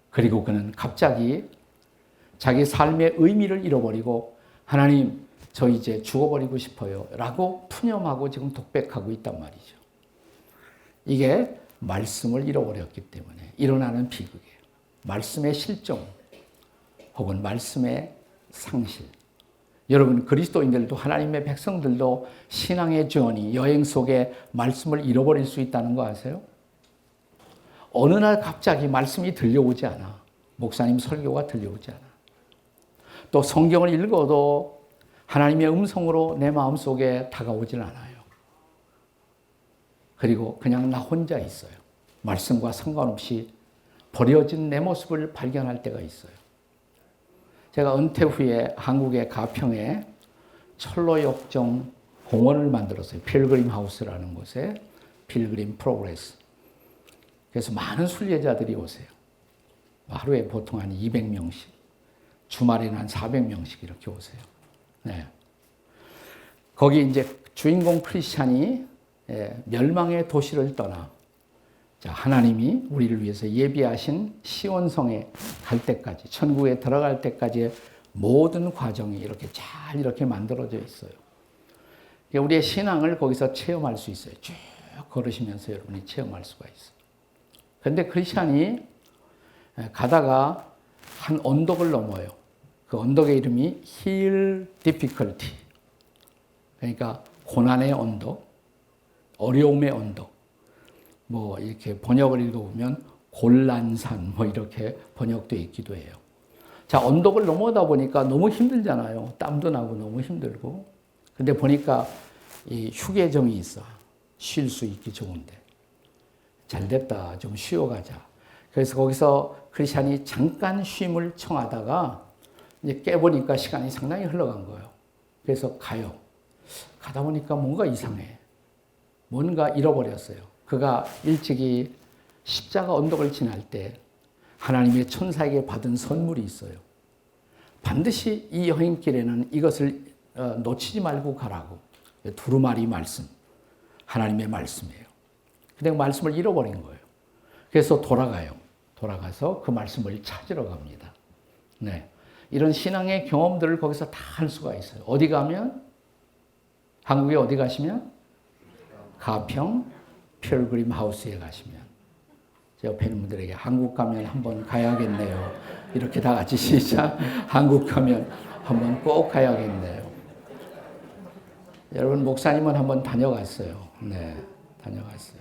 그리고 그는 갑자기 자기 삶의 의미를 잃어버리고 하나님, 저 이제 죽어버리고 싶어요. 라고 푸념하고 지금 독백하고 있단 말이죠. 이게 말씀을 잃어버렸기 때문에 일어나는 비극이에요. 말씀의 실종 혹은 말씀의 상실. 여러분, 그리스도인들도 하나님의 백성들도 신앙의 journey, 여행 속에 말씀을 잃어버릴 수 있다는 거 아세요? 어느 날 갑자기 말씀이 들려오지 않아. 목사님 설교가 들려오지 않아. 또 성경을 읽어도 하나님의 음성으로 내 마음속에 다가오질 않아요. 그리고 그냥 나 혼자 있어요. 말씀과 상관없이 버려진 내 모습을 발견할 때가 있어요. 제가 은퇴 후에 한국의 가평에 철로역정 공원을 만들었어요. 필그림 하우스라는 곳에 필그림 프로그레스. 그래서 많은 순례자들이 오세요. 하루에 보통 한 200명씩, 주말에는 한 400명씩 이렇게 오세요. 네. 거기 이제 주인공 크리스찬이 멸망의 도시를 떠나 자, 하나님이 우리를 위해서 예비하신 시온성에 갈 때까지, 천국에 들어갈 때까지의 모든 과정이 이렇게 잘 이렇게 만들어져 있어요. 우리의 신앙을 거기서 체험할 수 있어요. 쭉 걸으시면서 여러분이 체험할 수가 있어요. 그런데 크리스찬이 가다가 한 언덕을 넘어요. 그 언덕의 이름이 Hill Difficulty. 그러니까 고난의 언덕, 어려움의 언덕. 뭐 이렇게 번역을 읽어보면 곤란산 뭐 이렇게 번역되어 있기도 해요. 자, 언덕을 넘어다 보니까 너무 힘들잖아요. 땀도 나고 너무 힘들고. 근데 보니까 이 휴게정이 있어. 쉴 수 있기 좋은데. 잘 됐다. 좀 쉬어가자. 그래서 거기서 크리스찬이 잠깐 쉼을 청하다가 이제 깨보니까 시간이 상당히 흘러간 거예요. 그래서 가요. 가다 보니까 뭔가 이상해. 뭔가 잃어버렸어요. 그가 일찍이 십자가 언덕을 지날 때 하나님의 천사에게 받은 선물이 있어요. 반드시 이 여행길에는 이것을 놓치지 말고 가라고. 두루마리 말씀, 하나님의 말씀이에요. 근데 그 말씀을 잃어버린 거예요. 그래서 돌아가요. 돌아가서 그 말씀을 찾으러 갑니다. 네. 이런 신앙의 경험들을 거기서 다 할 수가 있어요. 어디 가면? 한국에 어디 가시면? 가평 필그림 하우스에 가시면. 옆에 있는 분들에게 한국 가면 한번 가야겠네요. 이렇게 다 같이 시작. 한국 가면 한번 꼭 가야겠네요. 여러분, 목사님은 한번 다녀갔어요. 네, 다녀갔어요.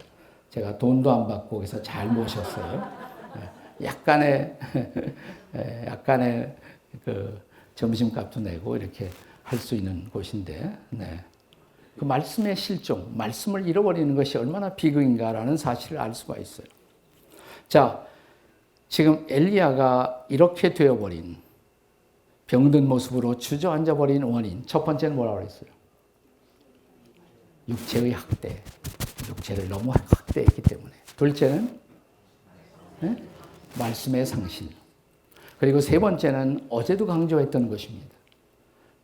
제가 돈도 안 받고 거기서 잘 모셨어요. 약간의 그 점심값도 내고 이렇게 할 수 있는 곳인데, 네. 그 말씀의 실종, 말씀을 잃어버리는 것이 얼마나 비극인가라는 사실을 알 수가 있어요. 자, 지금 엘리야가 이렇게 되어버린, 병든 모습으로 주저앉아버린 원인, 첫 번째는 뭐라고 그랬어요? 육체의 학대. 육체를 너무 학대했기 때문에. 둘째는 네? 말씀의 상실. 그리고 세 번째는 어제도 강조했던 것입니다.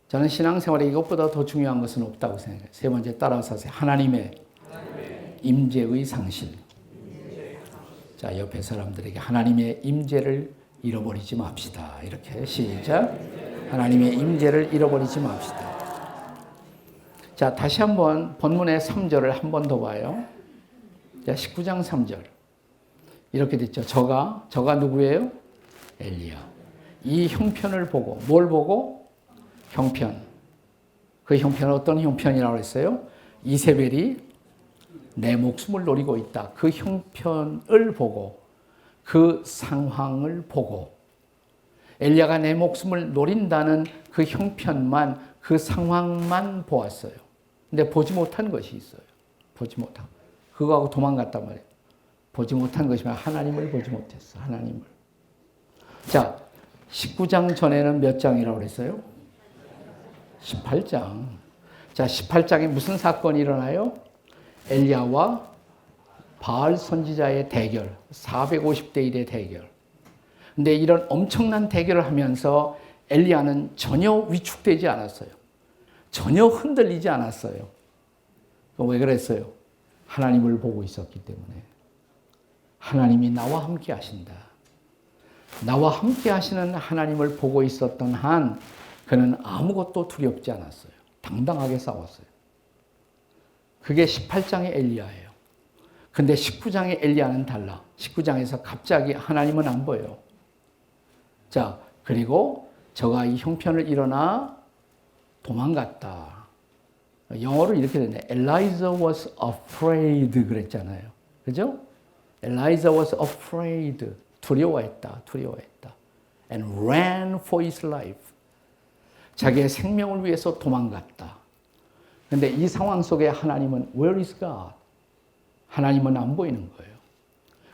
저는 신앙생활에 이것보다 더 중요한 것은 없다고 생각해요. 세 번째 따라서 하세요. 하나님의 임재의 상실. 자, 옆에 사람들에게 하나님의 임재를 잃어버리지 맙시다. 이렇게 시작. 하나님의 임재를 잃어버리지 맙시다. 자, 다시 한번 본문의 3절을 한 번 더 봐요. 자, 19장 3절. 이렇게 됐죠. 저가 누구예요? 엘리야. 이 형편을 보고, 뭘 보고? 형편. 그 형편은 어떤 형편이라고 했어요? 이세벨이 내 목숨을 노리고 있다. 그 형편을 보고, 그 상황을 보고, 엘리야가 내 목숨을 노린다는 그 형편만, 그 상황만 보았어요. 근데 보지 못한 것이 있어요. 보지 못한. 그거하고 도망갔단 말이에요. 보지 못한 것이면 하나님을 보지 못했어. 하나님을. 자, 19장 전에는 몇 장이라고 그랬어요? 18장. 자, 18장에 무슨 사건이 일어나요? 엘리야와 바알 선지자의 대결. 450대 1의 대결. 근데 이런 엄청난 대결을 하면서 엘리야는 전혀 위축되지 않았어요. 전혀 흔들리지 않았어요. 왜 그랬어요? 하나님을 보고 있었기 때문에. 하나님이 나와 함께 하신다. 나와 함께 하시는 하나님을 보고 있었던 한 그는 아무것도 두렵지 않았어요. 당당하게 싸웠어요. 그게 18장의 엘리야예요. 근데 19장의 엘리야는 달라. 19장에서 갑자기 하나님은 안 보여요. 자, 그리고 저가 이 형편을 일어나 도망갔다. 영어로 이렇게 되네. Elijah was afraid 그랬잖아요. 그죠? Elijah was afraid. 두려워했다. And ran for his life. 자기의 생명을 위해서 도망갔다. 그런데 이 상황 속에 하나님은 Where is God? 하나님은 안 보이는 거예요.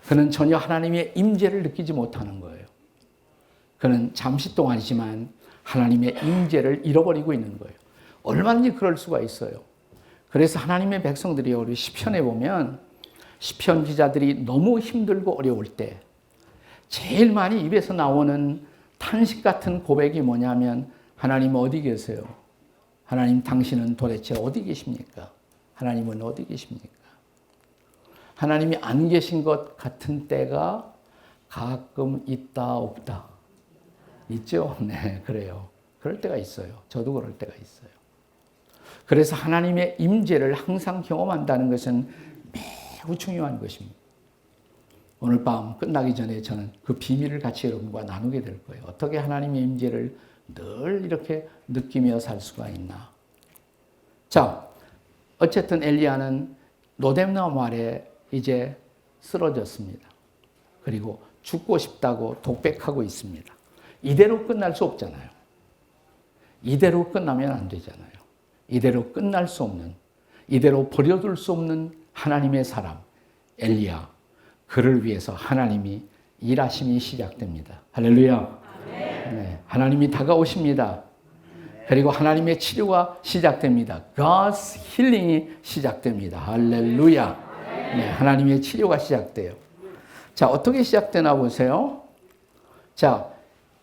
그는 전혀 하나님의 임재를 느끼지 못하는 거예요. 그는 잠시 동안이지만 하나님의 임재를 잃어버리고 있는 거예요. 얼마든지 그럴 수가 있어요. 그래서 하나님의 백성들이 우리 시편에 보면 시편 기자들이 너무 힘들고 어려울 때 제일 많이 입에서 나오는 탄식 같은 고백이 뭐냐면 하나님 어디 계세요? 하나님 당신은 도대체 어디 계십니까? 하나님은 어디 계십니까? 하나님이 안 계신 것 같은 때가 가끔 있다 없다. 있죠? 네, 그래요. 그럴 때가 있어요. 저도 그럴 때가 있어요. 그래서 하나님의 임재를 항상 경험한다는 것은 매우 중요한 것입니다. 오늘 밤 끝나기 전에 저는 그 비밀을 같이 여러분과 나누게 될 거예요. 어떻게 하나님의 임재를 늘 이렇게 느끼며 살 수가 있나. 자, 어쨌든 엘리야는 로뎀나무 아래 이제 쓰러졌습니다. 그리고 죽고 싶다고 독백하고 있습니다. 이대로 끝날 수 없잖아요. 이대로 끝나면 안 되잖아요. 이대로 끝날 수 없는, 이대로 버려둘 수 없는 하나님의 사람 엘리야. 그를 위해서 하나님이 일하심이 시작됩니다. 할렐루야. 네, 하나님이 다가오십니다. 그리고 하나님의 치료가 시작됩니다. God's healing이 시작됩니다. 할렐루야. 네, 하나님의 치료가 시작돼요. 자, 어떻게 시작되나 보세요. 자,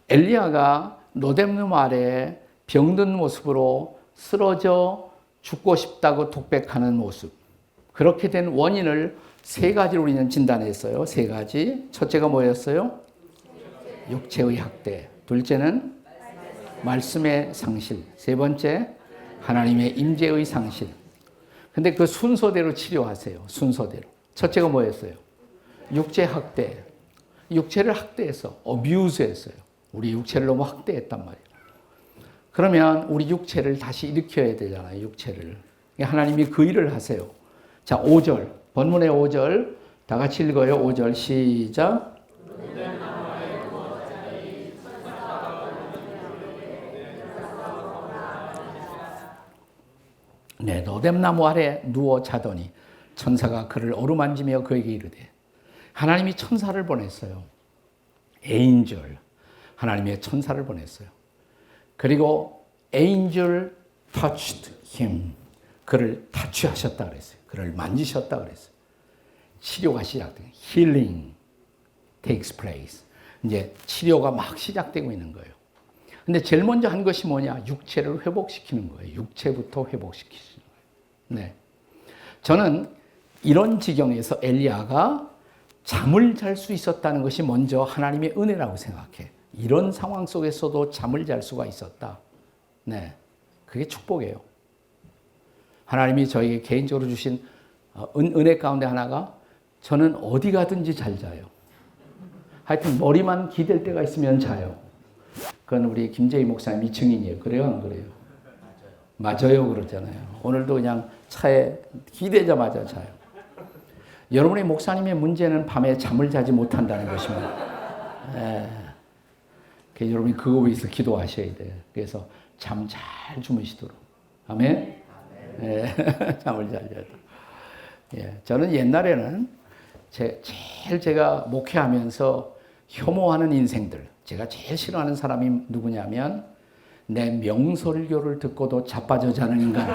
엘리야가 로뎀나무 아래에 병든 모습으로 쓰러져 죽고 싶다고 독백하는 모습. 그렇게 된 원인을 세 가지로 우리는 진단했어요. 세 가지. 첫째가 뭐였어요? 육체의 학대. 둘째는 말씀의 상실. 세 번째, 하나님의 임재의 상실. 근데 그 순서대로 치료하세요. 순서대로. 첫째가 뭐였어요? 육체 학대. 육체를 학대해서 어뷰즈했어요. 우리 육체를 너무 학대했단 말이에요. 그러면 우리 육체를 다시 일으켜야 되잖아요. 육체를. 하나님이 그 일을 하세요. 자, 5절. 본문의 5절. 다 같이 읽어요. 5절 시작. 네, 노뎀나무 아래 누워 자더니 천사가 그를 어루만지며 그에게 이르되 하나님이 천사를 보냈어요. 에인절. 하나님의 천사를 보냈어요. 그리고 angel touched him. 그를 타취하셨다 그랬어요. 그를 만지셨다 그랬어요. 치료가 시작돼요. Healing takes place. 이제 치료가 막 시작되고 있는 거예요. 근데 제일 먼저 한 것이 뭐냐? 육체를 회복시키는 거예요. 육체부터 회복시키시는 거예요. 네. 저는 이런 지경에서 엘리야가 잠을 잘 수 있었다는 것이 먼저 하나님의 은혜라고 생각해. 이런 상황 속에서도 잠을 잘 수가 있었다. 네. 그게 축복이에요. 하나님이 저에게 개인적으로 주신 은혜 가운데 하나가 저는 어디 가든지 잘 자요. 하여튼 머리만 기댈 때가 있으면 자요. 그건 우리 김재희 목사님이 증인이에요. 그래요? 안 그래요? 맞아요. 그러잖아요. 오늘도 그냥 차에 기대자마자 자요. 여러분의 목사님의 문제는 밤에 잠을 자지 못한다는 것입니다. 여러분이 그거 위해서 기도하셔야 돼요. 그래서 잠 잘 주무시도록. 아멘? 잠을 잘 자도. 저는 옛날에는 제일 제가 목회하면서 혐오하는 인생들, 제가 제일 싫어하는 사람이 누구냐면 내 명설교를 듣고도 자빠져 자는 인간들.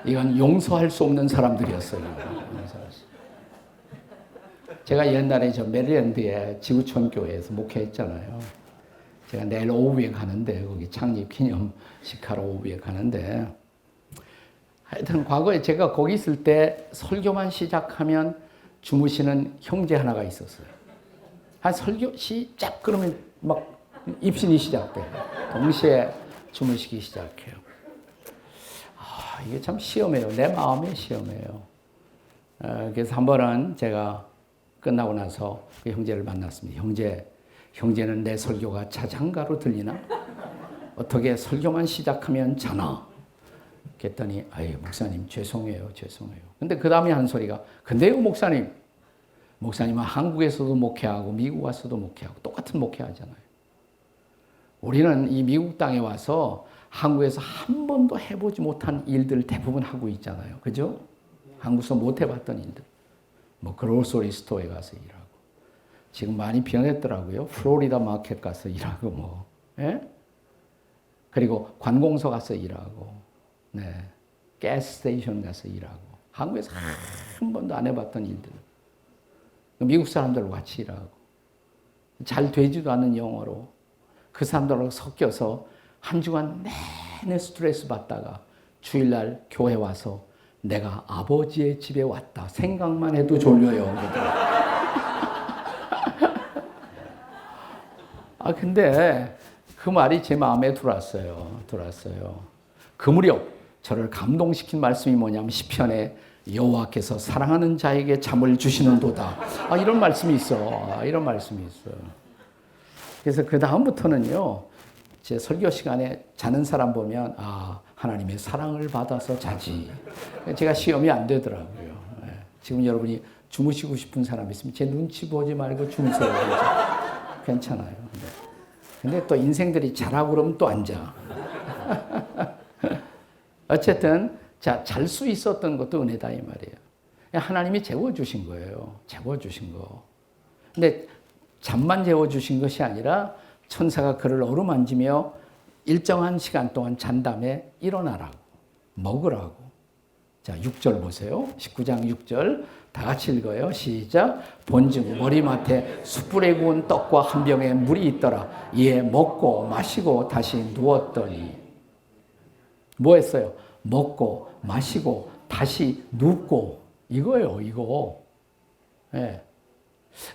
이건 용서할 수 없는 사람들이었어요. 제가 옛날에 저 메릴랜드의 지구촌 교회에서 목회했잖아요. 제가 내일 오후에 가는데 거기 창립 기념식 하러 오후에 가는데 하여튼 과거에 제가 거기 있을 때 설교만 시작하면 주무시는 형제 하나가 있었어요. 한 설교 시작 그러면 막 입신이 시작돼요. 동시에 주무시기 시작해요. 이게 참 시험이에요. 내 마음의 시험이에요. 그래서 한 번은 제가 끝나고 나서 그 형제를 만났습니다. 형제는 내 설교가 자장가로 들리나? 어떻게 설교만 시작하면 자나? 그랬더니 목사님 죄송해요. 근데 그 다음에 한 소리가 근데요 목사님은 한국에서도 목회하고 미국 와서도 목회하고 똑같은 목회하잖아요. 우리는 이 미국 땅에 와서 한국에서 한 번도 해보지 못한 일들 대부분 하고 있잖아요. 그죠? 한국에서 못 해봤던 일들. 그로서리 스토어에 가서 일하고. 지금 많이 변했더라고요. 플로리다 마켓 가서 일하고 그리고 관공서 가서 일하고. 네. 가스 스테이션 가서 일하고. 한국에서 한 번도 안 해봤던 일들. 미국 사람들과 같이 일하고. 잘 되지도 않는 영어로 그 사람들하고 섞여서 한 주간 내내 스트레스 받다가 주일날 교회 와서 내가 아버지의 집에 왔다. 생각만 해도 졸려요. 근데 그 말이 제 마음에 들어왔어요. 그 무렵 저를 감동시킨 말씀이 뭐냐면 시편에 여호와께서 사랑하는 자에게 잠을 주시는도다. 이런 말씀이 있어. 그래서 그 다음부터는요. 제 설교 시간에 자는 사람 보면 하나님의 사랑을 받아서 자지. 제가 시험이 안 되더라고요. 지금 여러분이 주무시고 싶은 사람 있으면 제 눈치 보지 말고 주무세요. 괜찮아요. 근데 또 인생들이 자라고 그러면 또 안 자. 어쨌든 잘 수 있었던 것도 은혜다 이 말이에요. 하나님이 재워주신 거예요. 재워주신 거. 근데 잠만 재워주신 것이 아니라 천사가 그를 어루만지며 일정한 시간 동안 잔 다음에 일어나라고, 먹으라고. 자, 6절 보세요. 19장 6절 다 같이 읽어요. 시작. 본즉 머리맡에 숯불에 구운 떡과 한 병에 물이 있더라. 이에 먹고 마시고 다시 누웠더니 뭐 했어요? 먹고 마시고 다시 눕고 이거예요. 이거.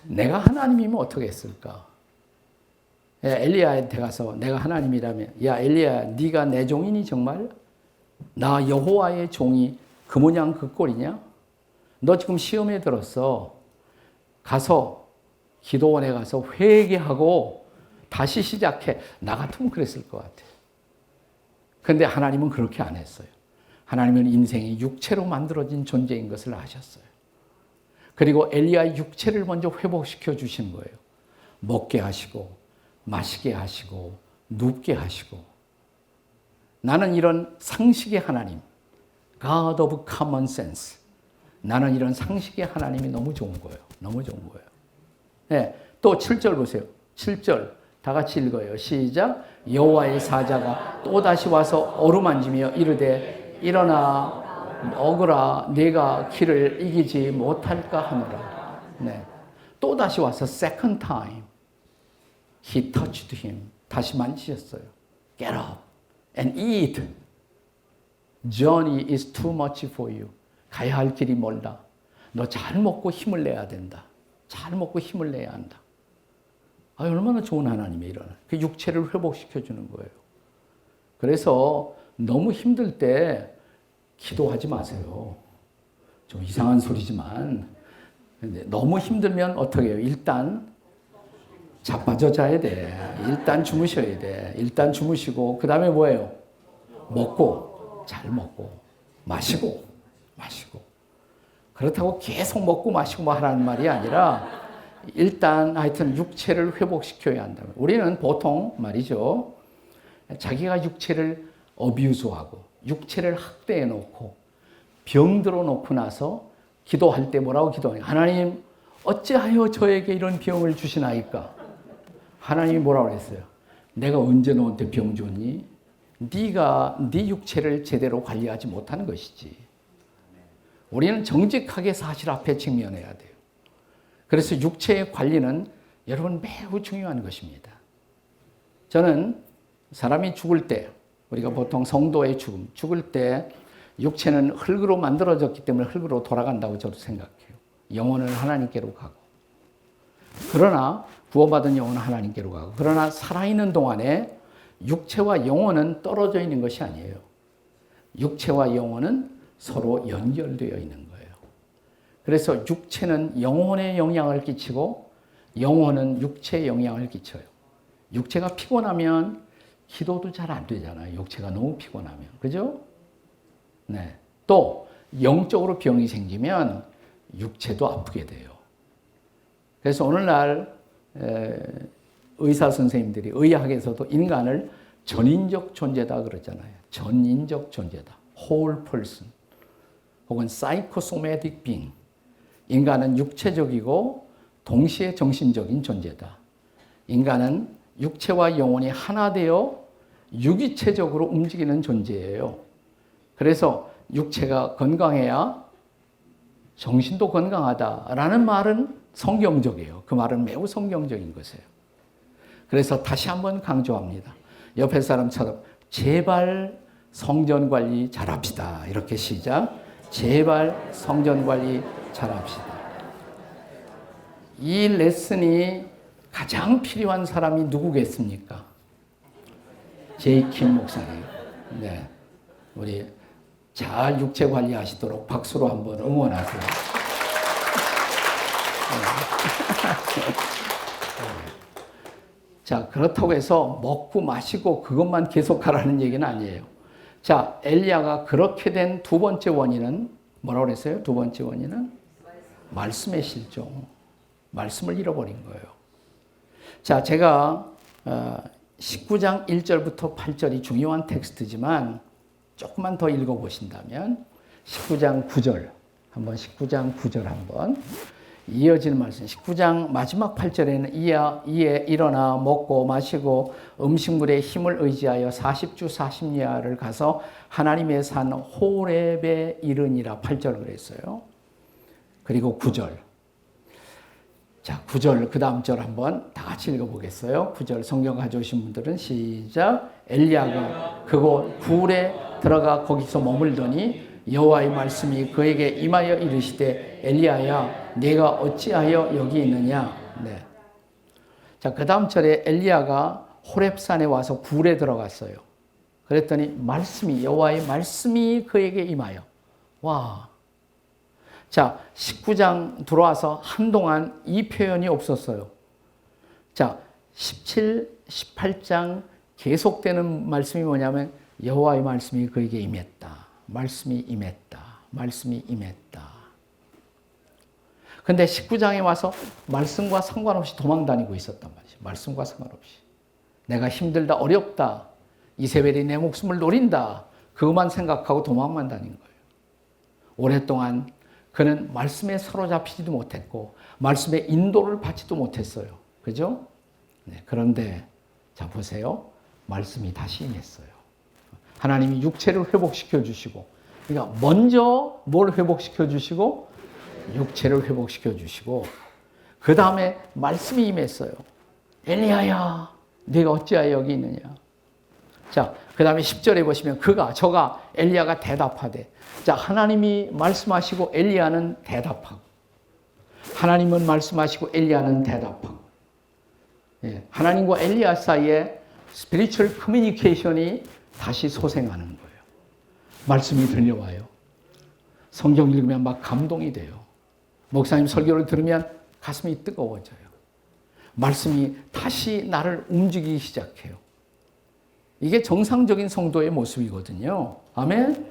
내가 하나님이면 어떻게 했을까? 엘리야한테 가서 내가 하나님이라면 야 엘리야 네가 내 종이니 정말? 나 여호와의 종이 그 모양 그 꼴이냐? 너 지금 시험에 들었어. 가서 기도원에 가서 회개하고 다시 시작해. 나 같으면 그랬을 것 같아. 그런데 하나님은 그렇게 안 했어요. 하나님은 인생이 육체로 만들어진 존재인 것을 아셨어요. 그리고 엘리야의 육체를 먼저 회복시켜 주신 거예요. 먹게 하시고 마시게 하시고 눕게 하시고. 나는 이런 상식의 하나님, God of common sense. 나는 이런 상식의 하나님이 너무 좋은 거예요. 너무 좋은 거예요. 네, 또 7절 보세요. 7절 다 같이 읽어요. 시작. 여호와의 사자가 또다시 와서 어루만지며 이르되 일어나 먹으라 내가 길을 이기지 못할까 하노라. 네. 또다시 와서 second time he touched him. 다시 만지셨어요. Get up and eat. Journey is too much for you. 가야 할 길이 멀다. 너 잘 먹고 힘을 내야 된다. 잘 먹고 힘을 내야 한다. 아, 얼마나 좋은 하나님이 일어나. 그 육체를 회복시켜 주는 거예요. 그래서 너무 힘들 때 기도하지 마세요. 좀 이상한 소리지만 너무 힘들면 어떻게 해요? 일단 자빠져 자야 돼. 일단 주무셔야 돼. 일단 주무시고 그 다음에 뭐예요? 먹고 잘 먹고 마시고 그렇다고 계속 먹고 마시고 뭐 하라는 말이 아니라 일단 하여튼 육체를 회복시켜야 한다. 우리는 보통 말이죠. 자기가 육체를 어뷰즈하고 육체를 학대해 놓고 병들어 놓고 나서 기도할 때 뭐라고 기도하냐. 하나님 어찌하여 저에게 이런 병을 주시나이까. 하나님이 뭐라고 그랬어요. 내가 언제 너한테 병 줬니? 네가 네 육체를 제대로 관리하지 못하는 것이지. 우리는 정직하게 사실 앞에 직면해야 돼요. 그래서 육체의 관리는 여러분 매우 중요한 것입니다. 저는 사람이 죽을 때 우리가 보통 성도의 죽을 때 육체는 흙으로 만들어졌기 때문에 흙으로 돌아간다고 저도 생각해요. 영혼은 하나님께로 가고. 그러나 구원받은 영혼은 하나님께로 가고. 그러나 살아있는 동안에 육체와 영혼은 떨어져 있는 것이 아니에요. 육체와 영혼은 서로 연결되어 있는 거예요. 그래서 육체는 영혼에 영향을 끼치고 영혼은 육체에 영향을 끼쳐요. 육체가 피곤하면 기도도 잘 안 되잖아요. 육체가 너무 피곤하면. 그죠? 네. 또 영적으로 병이 생기면 육체도 아프게 돼요. 그래서 오늘날 의사 선생님들이 의학에서도 인간을 전인적 존재다 그러잖아요. 전인적 존재다. whole person. 혹은 psychosomatic being. 인간은 육체적이고 동시에 정신적인 존재다. 인간은 육체와 영혼이 하나 되어 유기체적으로 움직이는 존재예요. 그래서 육체가 건강해야 정신도 건강하다라는 말은 성경적이에요. 그 말은 매우 성경적인 것이에요. 그래서 다시 한번 강조합니다. 옆에 사람처럼 제발 성전 관리 잘합시다. 이렇게 시작. 제발 성전 관리 잘합시다. 이 레슨이 가장 필요한 사람이 누구겠습니까? 제이킴 목사님. 네, 우리 잘 육체 관리하시도록 박수로 한번 응원하세요. 자, 그렇다고 해서 먹고 마시고 그것만 계속하라는 얘기는 아니에요. 자, 엘리야가 그렇게 된 두 번째 원인은 뭐라고 그랬어요? 두 번째 원인은 말씀의 실종. 말씀을 잃어버린 거예요. 자, 제가 19장 1절부터 8절이 중요한 텍스트지만 조금만 더 읽어보신다면 19장 9절 한번 19장 9절 한번 이어지는 말씀. 19장 마지막 8절에는 이에 일어나 먹고 마시고 음식물에 힘을 의지하여 40주 40야를 가서 하나님의 산 호렙에 이르니라 8절 그랬어요. 그리고 9절. 자, 9절 그 다음 절 한번 다 같이 읽어보겠어요. 9절 성경 가져오신 분들은 시작. 엘리야가 그곳 굴에 들어가 거기서 머물더니 여호와의 말씀이 그에게 임하여 이르시되 엘리야야 네가 어찌하여 여기 있느냐. 네. 자, 그 다음 절에 엘리야가 호렙산에 와서 굴에 들어갔어요. 그랬더니 말씀이 여호와의 말씀이 그에게 임하여 와. 자, 19장 들어와서 한동안 이 표현이 없었어요. 자, 17, 18장 계속되는 말씀이 뭐냐면 여호와의 말씀이 그에게 임했다. 말씀이 임했다. 말씀이 임했다. 근데 19장에 와서 말씀과 상관없이 도망다니고 있었단 말이죠. 말씀과 상관없이. 내가 힘들다, 어렵다. 이세벨이 내 목숨을 노린다. 그것만 생각하고 도망만 다닌 거예요. 오랫동안 그는 말씀에 사로잡히지도 못했고 말씀의 인도를 받지도 못했어요. 그죠? 네, 그런데 자 보세요. 말씀이 다시 임했어요. 하나님이 육체를 회복시켜 주시고 그러니까 먼저 뭘 회복시켜 주시고 육체를 회복시켜 주시고 그 다음에 말씀이 임했어요. 엘리야야 네가 어찌하여 여기 있느냐. 자, 그 다음에 10절에 보시면 저가 엘리야가 대답하되 자, 하나님이 말씀하시고 엘리야는 대답하고 하나님은 말씀하시고 엘리야는 대답하고 예, 하나님과 엘리야 사이에 스피리추얼 커뮤니케이션이 다시 소생하는 거예요. 말씀이 들려와요. 성경 읽으면 막 감동이 돼요. 목사님 설교를 들으면 가슴이 뜨거워져요. 말씀이 다시 나를 움직이기 시작해요. 이게 정상적인 성도의 모습이거든요. 아멘?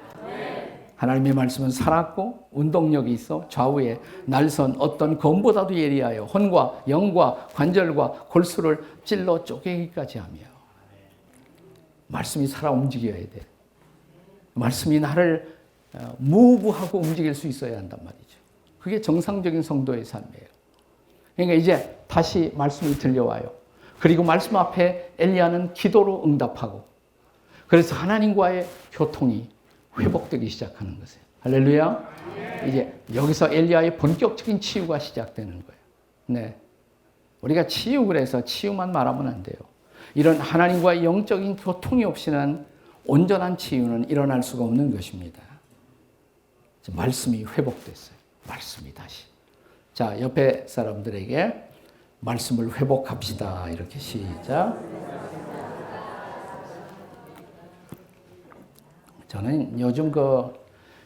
하나님의 말씀은 살았고 운동력이 있어 좌우에 날선 어떤 검보다도 예리하여 혼과 영과 관절과 골수를 찔러 쪼개기까지 하며 말씀이 살아 움직여야 돼. 말씀이 나를 무브하고 움직일 수 있어야 한단 말이죠. 그게 정상적인 성도의 삶이에요. 그러니까 이제 다시 말씀이 들려와요. 그리고 말씀 앞에 엘리야는 기도로 응답하고 그래서 하나님과의 교통이 회복되기 시작하는 것이에요. 할렐루야. 이제 여기서 엘리야의 본격적인 치유가 시작되는 거예요. 네. 우리가 치유 그래서 치유만 말하면 안 돼요. 이런 하나님과의 영적인 교통이 없이는 온전한 치유는 일어날 수가 없는 것입니다. 말씀이 회복됐어요. 말씀이 다시. 자, 옆에 사람들에게 말씀을 회복합시다. 이렇게 시작. 저는 요즘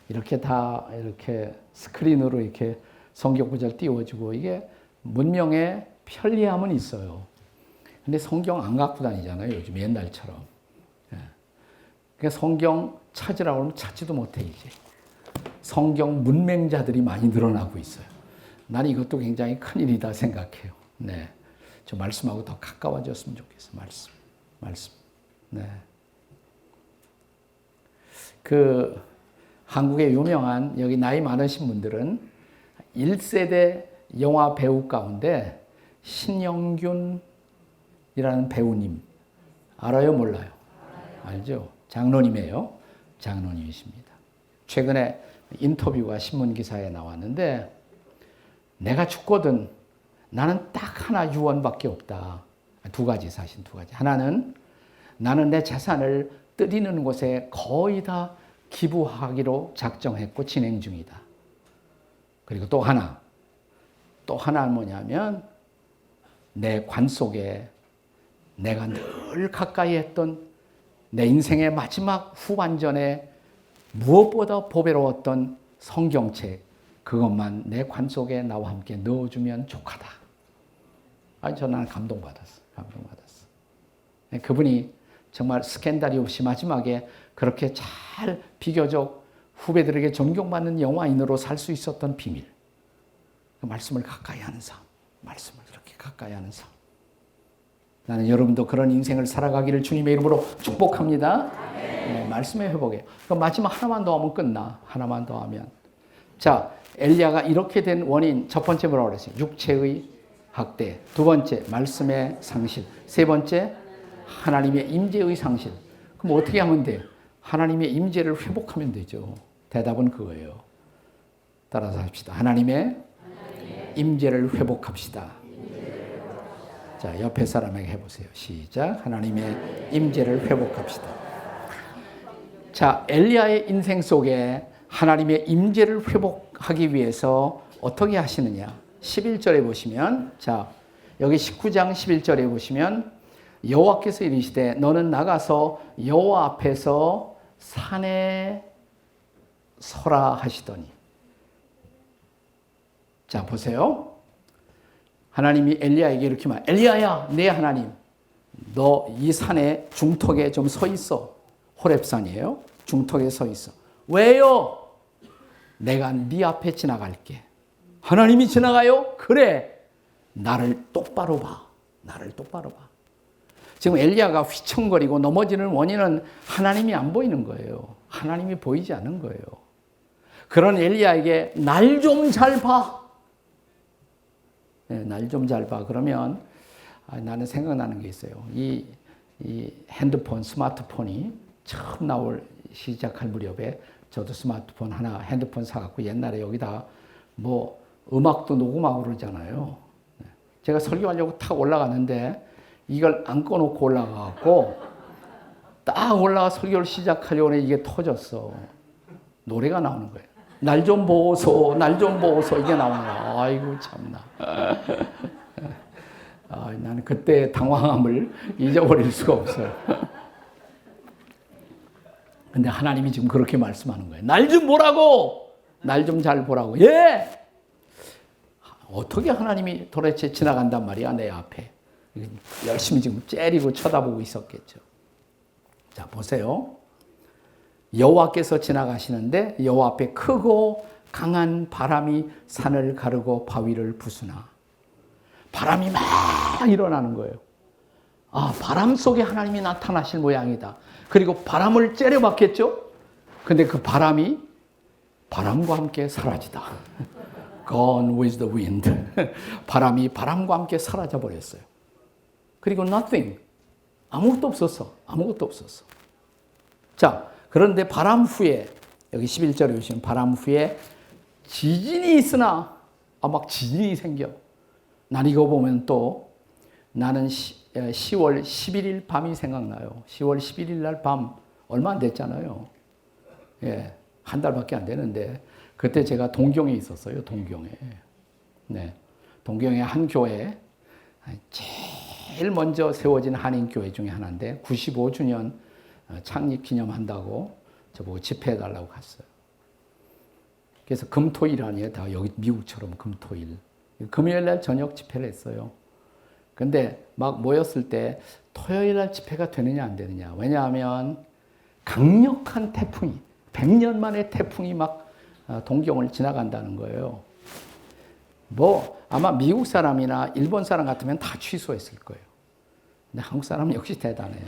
이렇게 다 이렇게 스크린으로 이렇게 성경 구절 띄워주고 이게 문명의 편리함은 있어요. 근데 성경 안 갖고 다니잖아요. 요즘 옛날처럼. 그러니까 성경 찾으라고 하면 찾지도 못해 이제. 성경 문맹자들이 많이 늘어나고 있어요. 나는 이것도 굉장히 큰일이다 생각해요. 네. 저 말씀하고 더 가까워졌으면 좋겠어. 말씀. 네. 한국의 유명한 여기 나이 많으신 분들은 1세대 영화 배우 가운데 신영균이라는 배우님 알아요? 몰라요? 알죠? 장로님이에요. 장로님이십니다. 최근에 인터뷰가 신문기사에 나왔는데 내가 죽거든 나는 딱 하나 유언밖에 없다. 두 가지 사실 두 가지. 하나는 나는 내 재산을 뜨리는 곳에 거의 다 기부하기로 작정했고 진행 중이다. 그리고 또 하나는 뭐냐면 내 관 속에 내가 늘 가까이 했던 내 인생의 마지막 후반전에 무엇보다 보배로웠던 성경책 그것만 내 관 속에 나와 함께 넣어주면 좋겠다. 아니 저는 감동받았어. 그분이 정말 스캔들이 없이 마지막에 그렇게 잘 비교적 후배들에게 존경받는 영화인으로 살 수 있었던 비밀. 그 말씀을 가까이 하는 삶. 말씀을 그렇게 가까이 하는 삶. 나는 여러분도 그런 인생을 살아가기를 주님의 이름으로 축복합니다. 네, 말씀의 회복이에요. 그럼 마지막 하나만 더 하면 끝나. 하나만 더 하면. 자, 엘리야가 이렇게 된 원인 첫 번째 뭐라고 그랬어요? 육체의 학대. 두 번째 말씀의 상실. 세 번째 하나님의 임재의 상실. 그럼 어떻게 하면 돼요? 하나님의 임재를 회복하면 되죠. 대답은 그거예요. 따라서 합시다. 하나님의 임재를 회복합시다. 자, 옆에 사람에게 해보세요. 시작. 하나님의 임재를 회복합시다. 자, 엘리야의 인생 속에 하나님의 임재를 회복하기 위해서 어떻게 하시느냐? 11절에 보시면, 자, 여기 19장 11절에 보시면 여호와께서 이르시되 너는 나가서 여호와 앞에서 산에 서라 하시더니. 자, 보세요. 하나님이 엘리야에게 이렇게 말, 엘리야야, 내 하나님, 너 이 산의 중턱에 좀 서 있어. 호렙산이에요. 중턱에 서 있어. 왜요? 내가 네 앞에 지나갈게. 하나님이 지나가요? 그래. 나를 똑바로 봐. 나를 똑바로 봐. 지금 엘리야가 휘청거리고 넘어지는 원인은 하나님이 안 보이는 거예요. 하나님이 보이지 않는 거예요. 그런 엘리야에게 날 좀 잘 봐. 네, 날 좀 잘 봐. 그러면 나는 생각나는 게 있어요. 이 핸드폰, 스마트폰이 처음 시작할 무렵에 저도 스마트폰 하나, 핸드폰 사갖고 옛날에 여기다 뭐 음악도 녹음하고 그러잖아요. 제가 설교하려고 탁 올라갔는데 이걸 안 꺼놓고 올라가갖고 딱 올라가 설교를 시작하려고 하니 이게 터졌어. 노래가 나오는 거예요. 날 좀 보소, 날 좀 보소 이게 나오는 거야. 아이고 참나. 나는 그때 당황함을 잊어버릴 수가 없어요. 근데 하나님이 지금 그렇게 말씀하는 거예요. 날 좀 보라고! 날 좀 잘 보라고. 예! 어떻게 하나님이 도대체 지나간단 말이야, 내 앞에. 열심히 지금 째리고 쳐다보고 있었겠죠. 자, 보세요. 여호와께서 지나가시는데 여호와 앞에 크고 강한 바람이 산을 가르고 바위를 부수나. 바람이 막 일어나는 거예요. 아, 바람 속에 하나님이 나타나실 모양이다. 그리고 바람을 째려봤겠죠? 근데 그 바람이 바람과 함께 사라지다. Gone with the wind. 바람이 바람과 함께 사라져 버렸어요. 그리고 nothing. 아무것도 없었어. 아무것도 없었어. 자, 그런데 바람 후에, 여기 11절에 보시면 바람 후에 지진이 있으나, 막 지진이 생겨. 난 이거 보면 또 나는 10월 11일 밤이 생각나요. 10월 11일 날 밤 얼마 안 됐잖아요. 예, 한 달밖에 안 되는데 그때 제가 동경에 있었어요. 동경에. 네, 동경의 한 교회 제일 먼저 세워진 한인교회 중에 하나인데 95주년 창립 기념한다고 저보고 집회해달라고 갔어요. 그래서 금토일 아니에요. 다 여기 미국처럼 금토일. 금요일 날 저녁 집회를 했어요. 근데 막 모였을 때 토요일 날 집회가 되느냐 안 되느냐. 왜냐하면 강력한 태풍이 100년 만에 태풍이 막 동경을 지나간다는 거예요. 뭐 아마 미국 사람이나 일본 사람 같으면 다 취소했을 거예요. 근데 한국 사람은 역시 대단해요.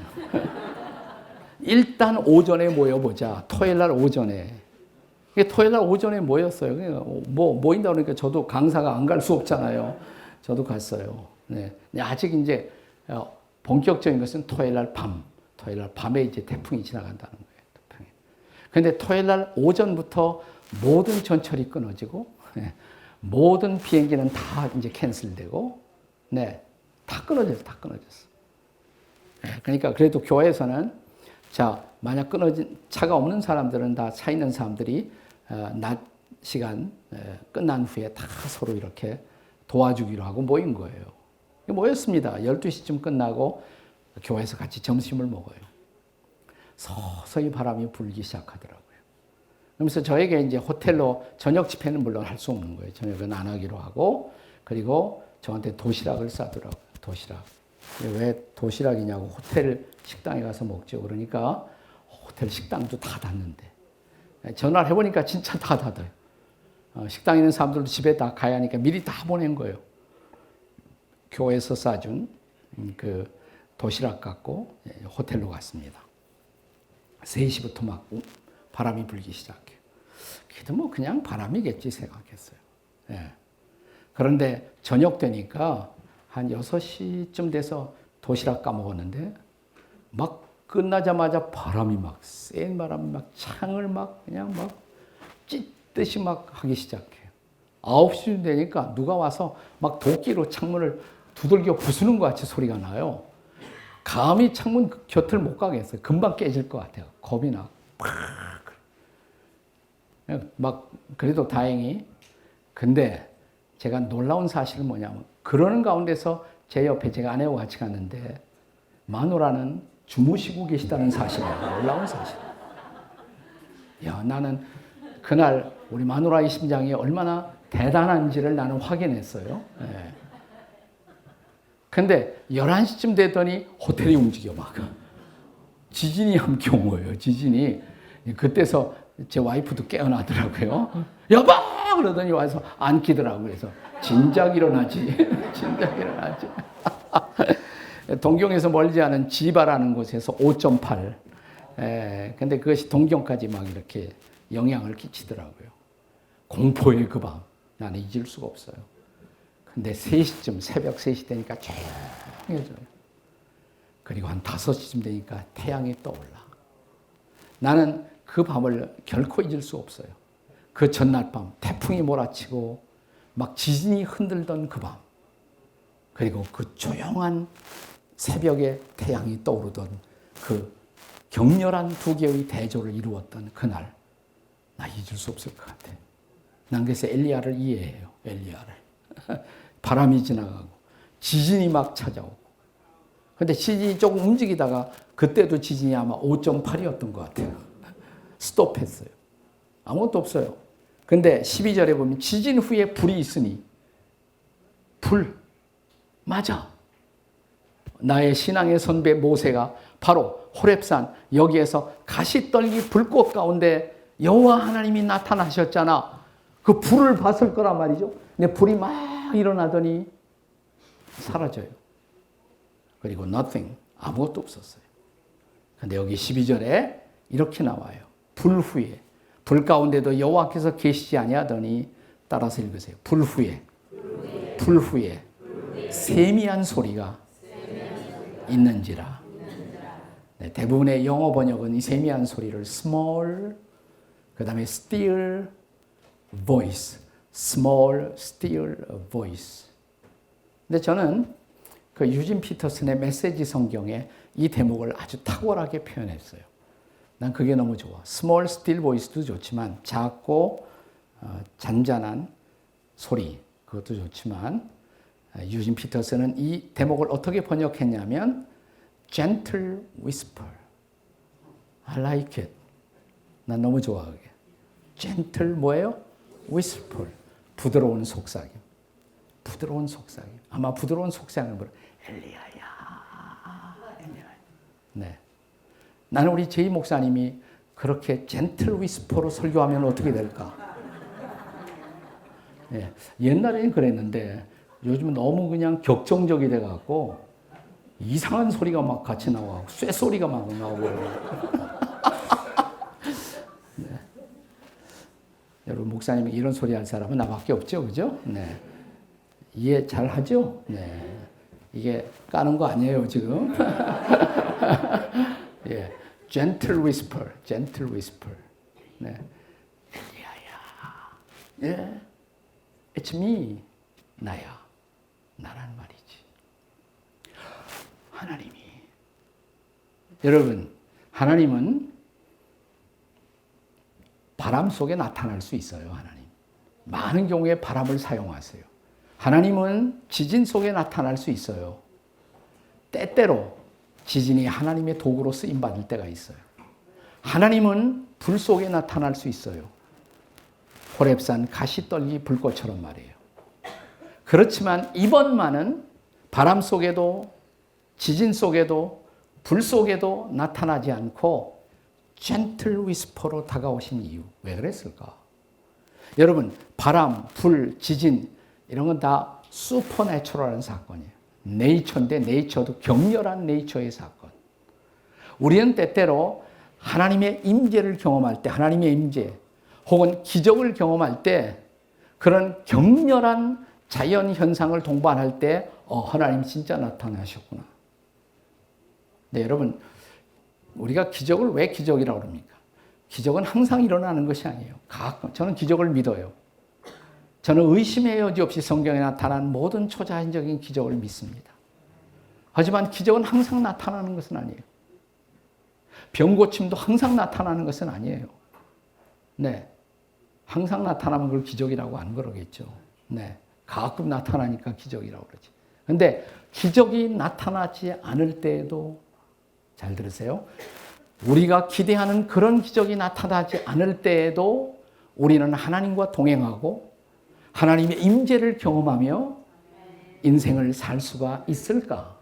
일단 오전에 모여보자. 토요일 날 오전에. 토요일 날 오전에 모였어요. 뭐 모인다 그러니까 저도 강사가 안 갈 수 없잖아요. 저도 갔어요. 네. 아직 이제 본격적인 것은 토요일 날 밤에 이제 태풍이 지나간다는 거예요. 태풍이. 근데 토요일 날 오전부터 모든 전철이 끊어지고, 네. 모든 비행기는 다 이제 캔슬되고, 네. 다 끊어졌어. 네. 그러니까 그래도 교회에서는 자, 만약 끊어진 차가 없는 사람들은 다 차 있는 사람들이 낮 시간 끝난 후에 다 서로 이렇게 도와주기로 하고 모인 거예요. 모였습니다. 12시쯤 끝나고 교회에서 같이 점심을 먹어요. 서서히 바람이 불기 시작하더라고요. 그러면서 저에게 이제 호텔로 저녁 집회는 물론 할 수 없는 거예요. 저녁은 안 하기로 하고 그리고 저한테 도시락을 싸더라고요. 도시락. 왜 도시락이냐고 호텔 식당에 가서 먹죠. 그러니까 호텔 식당도 다 닫는데 전화를 해보니까 진짜 다 닫아요. 식당에 있는 사람들도 집에 다 가야 하니까 미리 다 보낸 거예요. 교회에서 싸준 그 도시락 갖고 호텔로 갔습니다. 3시부터 막 바람이 불기 시작해요. 그래도 뭐 그냥 바람이겠지 생각했어요. 예. 그런데 저녁 되니까 한 6시쯤 돼서 도시락 까먹었는데 막 끝나자마자 바람이 막 센 바람이 막 창을 막 그냥 막 찢듯이 막 하기 시작해요. 9시쯤 되니까 누가 와서 막 도끼로 창문을 두들겨 부수는 것 같이 소리가 나요. 감히 창문 곁을 못 가겠어요. 금방 깨질 것 같아요. 겁이 나. 막 그래도 다행히. 근데 제가 놀라운 사실은 뭐냐면 그러는 가운데서 제 옆에 제가 아내와 같이 갔는데 마누라는 주무시고 계시다는 사실이에요. 놀라운 사실. 야, 나는 그날 우리 마누라의 심장이 얼마나 대단한지를 나는 확인했어요. 예. 근데 11시쯤 됐더니 호텔이 움직여 막. 지진이 함께 온 거예요. 지진이. 그때서 제 와이프도 깨어나더라고요. 여보! 그러더니 와서 안기더라고요. 그래서 진작 일어나지. 진작 일어나지. 동경에서 멀지 않은 지바라는 곳에서 5.8. 근데 그것이 동경까지 막 이렇게 영향을 끼치더라고요. 공포의 그 밤. 나는 잊을 수가 없어요. 근데 3시쯤, 새벽 3시 되니까 조용해져요. 그리고 한 5시쯤 되니까 태양이 떠올라. 나는 그 밤을 결코 잊을 수 없어요. 그 전날 밤, 태풍이 몰아치고 막 지진이 흔들던 그 밤. 그리고 그 조용한 새벽에 태양이 떠오르던 그 격렬한 두 개의 대조를 이루었던 그날. 나 잊을 수 없을 것 같아. 난 그래서 엘리야를 이해해요. 엘리야를. 바람이 지나가고 지진이 막 찾아오고. 근데 지진이 조금 움직이다가 그때도 지진이 아마 5.8이었던 것 같아요. 스톱했어요. 아무것도 없어요. 근데 12절에 보면 지진 후에 불이 있으니 불. 맞아. 나의 신앙의 선배 모세가 바로 호렙산 여기에서 가시떨기 불꽃 가운데 여호와 하나님이 나타나셨잖아. 그 불을 봤을 거란 말이죠. 근데 불이 막 일어나더니 사라져요. 그리고 nothing, 아무것도 없었어요. 근데 여기 12절에 이렇게 나와요. 불 후에, 불 가운데도 여호와께서 계시지 아니하더니 따라서 읽으세요. 불 후에, 불 후에 세미한 소리가 있는지라. 네, 대부분의 영어 번역은 이 세미한 소리를 small, 그 다음에 still voice, small, still voice. 근데 저는 그 유진 피터슨의 메시지 성경에 이 대목을 아주 탁월하게 표현했어요. 난 그게 너무 좋아. small, still voice도 좋지만 작고 잔잔한 소리, 그것도 좋지만 유진 피터슨은 이 대목을 어떻게 번역했냐면 gentle whisper. I like it. 난 너무 좋아 그게. gentle 뭐예요? whisper. 부드러운 속삭임. 부드러운 속삭임. 아마 부드러운 속삭임을 부르. 엘리야야. 엘리야. 네. 나는 우리 제이 목사님이 그렇게 gentle whisper로 설교하면 어떻게 될까? 네. 옛날에는 그랬는데 요즘은 너무 그냥 격정적이 돼갖고 이상한 소리가 막 같이 나와. 쇠소리가 막 나오고. 네. 여러분, 목사님이 이런 소리 할 사람은 나밖에 없죠. 그죠? 네. 이해 잘 하죠? 네. 이게 까는 거 아니에요, 지금. 예. gentle whisper, gentle whisper. 네. 엘리야야. 예. It's me. 나야. 나란 말이지. 하나님이. 여러분, 하나님은 바람 속에 나타날 수 있어요, 하나님. 많은 경우에 바람을 사용하세요. 하나님은 지진 속에 나타날 수 있어요. 때때로 지진이 하나님의 도구로 쓰임받을 때가 있어요. 하나님은 불 속에 나타날 수 있어요. 호렙산 가시떨기 불꽃처럼 말이에요. 그렇지만 이번만은 바람 속에도 지진 속에도 불 속에도 나타나지 않고 gentle whisper로 다가오신 이유. 왜 그랬을까? 여러분, 바람, 불, 지진 이런 건 다 슈퍼내추럴한 사건이에요. 네이처인데 네이처도 격렬한 네이처의 사건. 우리는 때때로 하나님의 임재를 경험할 때, 하나님의 임재 혹은 기적을 경험할 때 그런 격렬한 자연 현상을 동반할 때 하나님 진짜 나타나셨구나. 네, 여러분, 우리가 기적을 왜 기적이라고 그럽니까? 기적은 항상 일어나는 것이 아니에요. 가끔 저는 기적을 믿어요. 저는 의심의 여지 없이 성경에 나타난 모든 초자연적인 기적을 믿습니다. 하지만 기적은 항상 나타나는 것은 아니에요. 병고침도 항상 나타나는 것은 아니에요. 네, 항상 나타나면 그걸 기적이라고 안 그러겠죠. 네, 가끔 나타나니까 기적이라고 그러지. 근데 기적이 나타나지 않을 때에도, 잘 들으세요. 우리가 기대하는 그런 기적이 나타나지 않을 때에도 우리는 하나님과 동행하고 하나님의 임재를 경험하며 인생을 살 수가 있을까?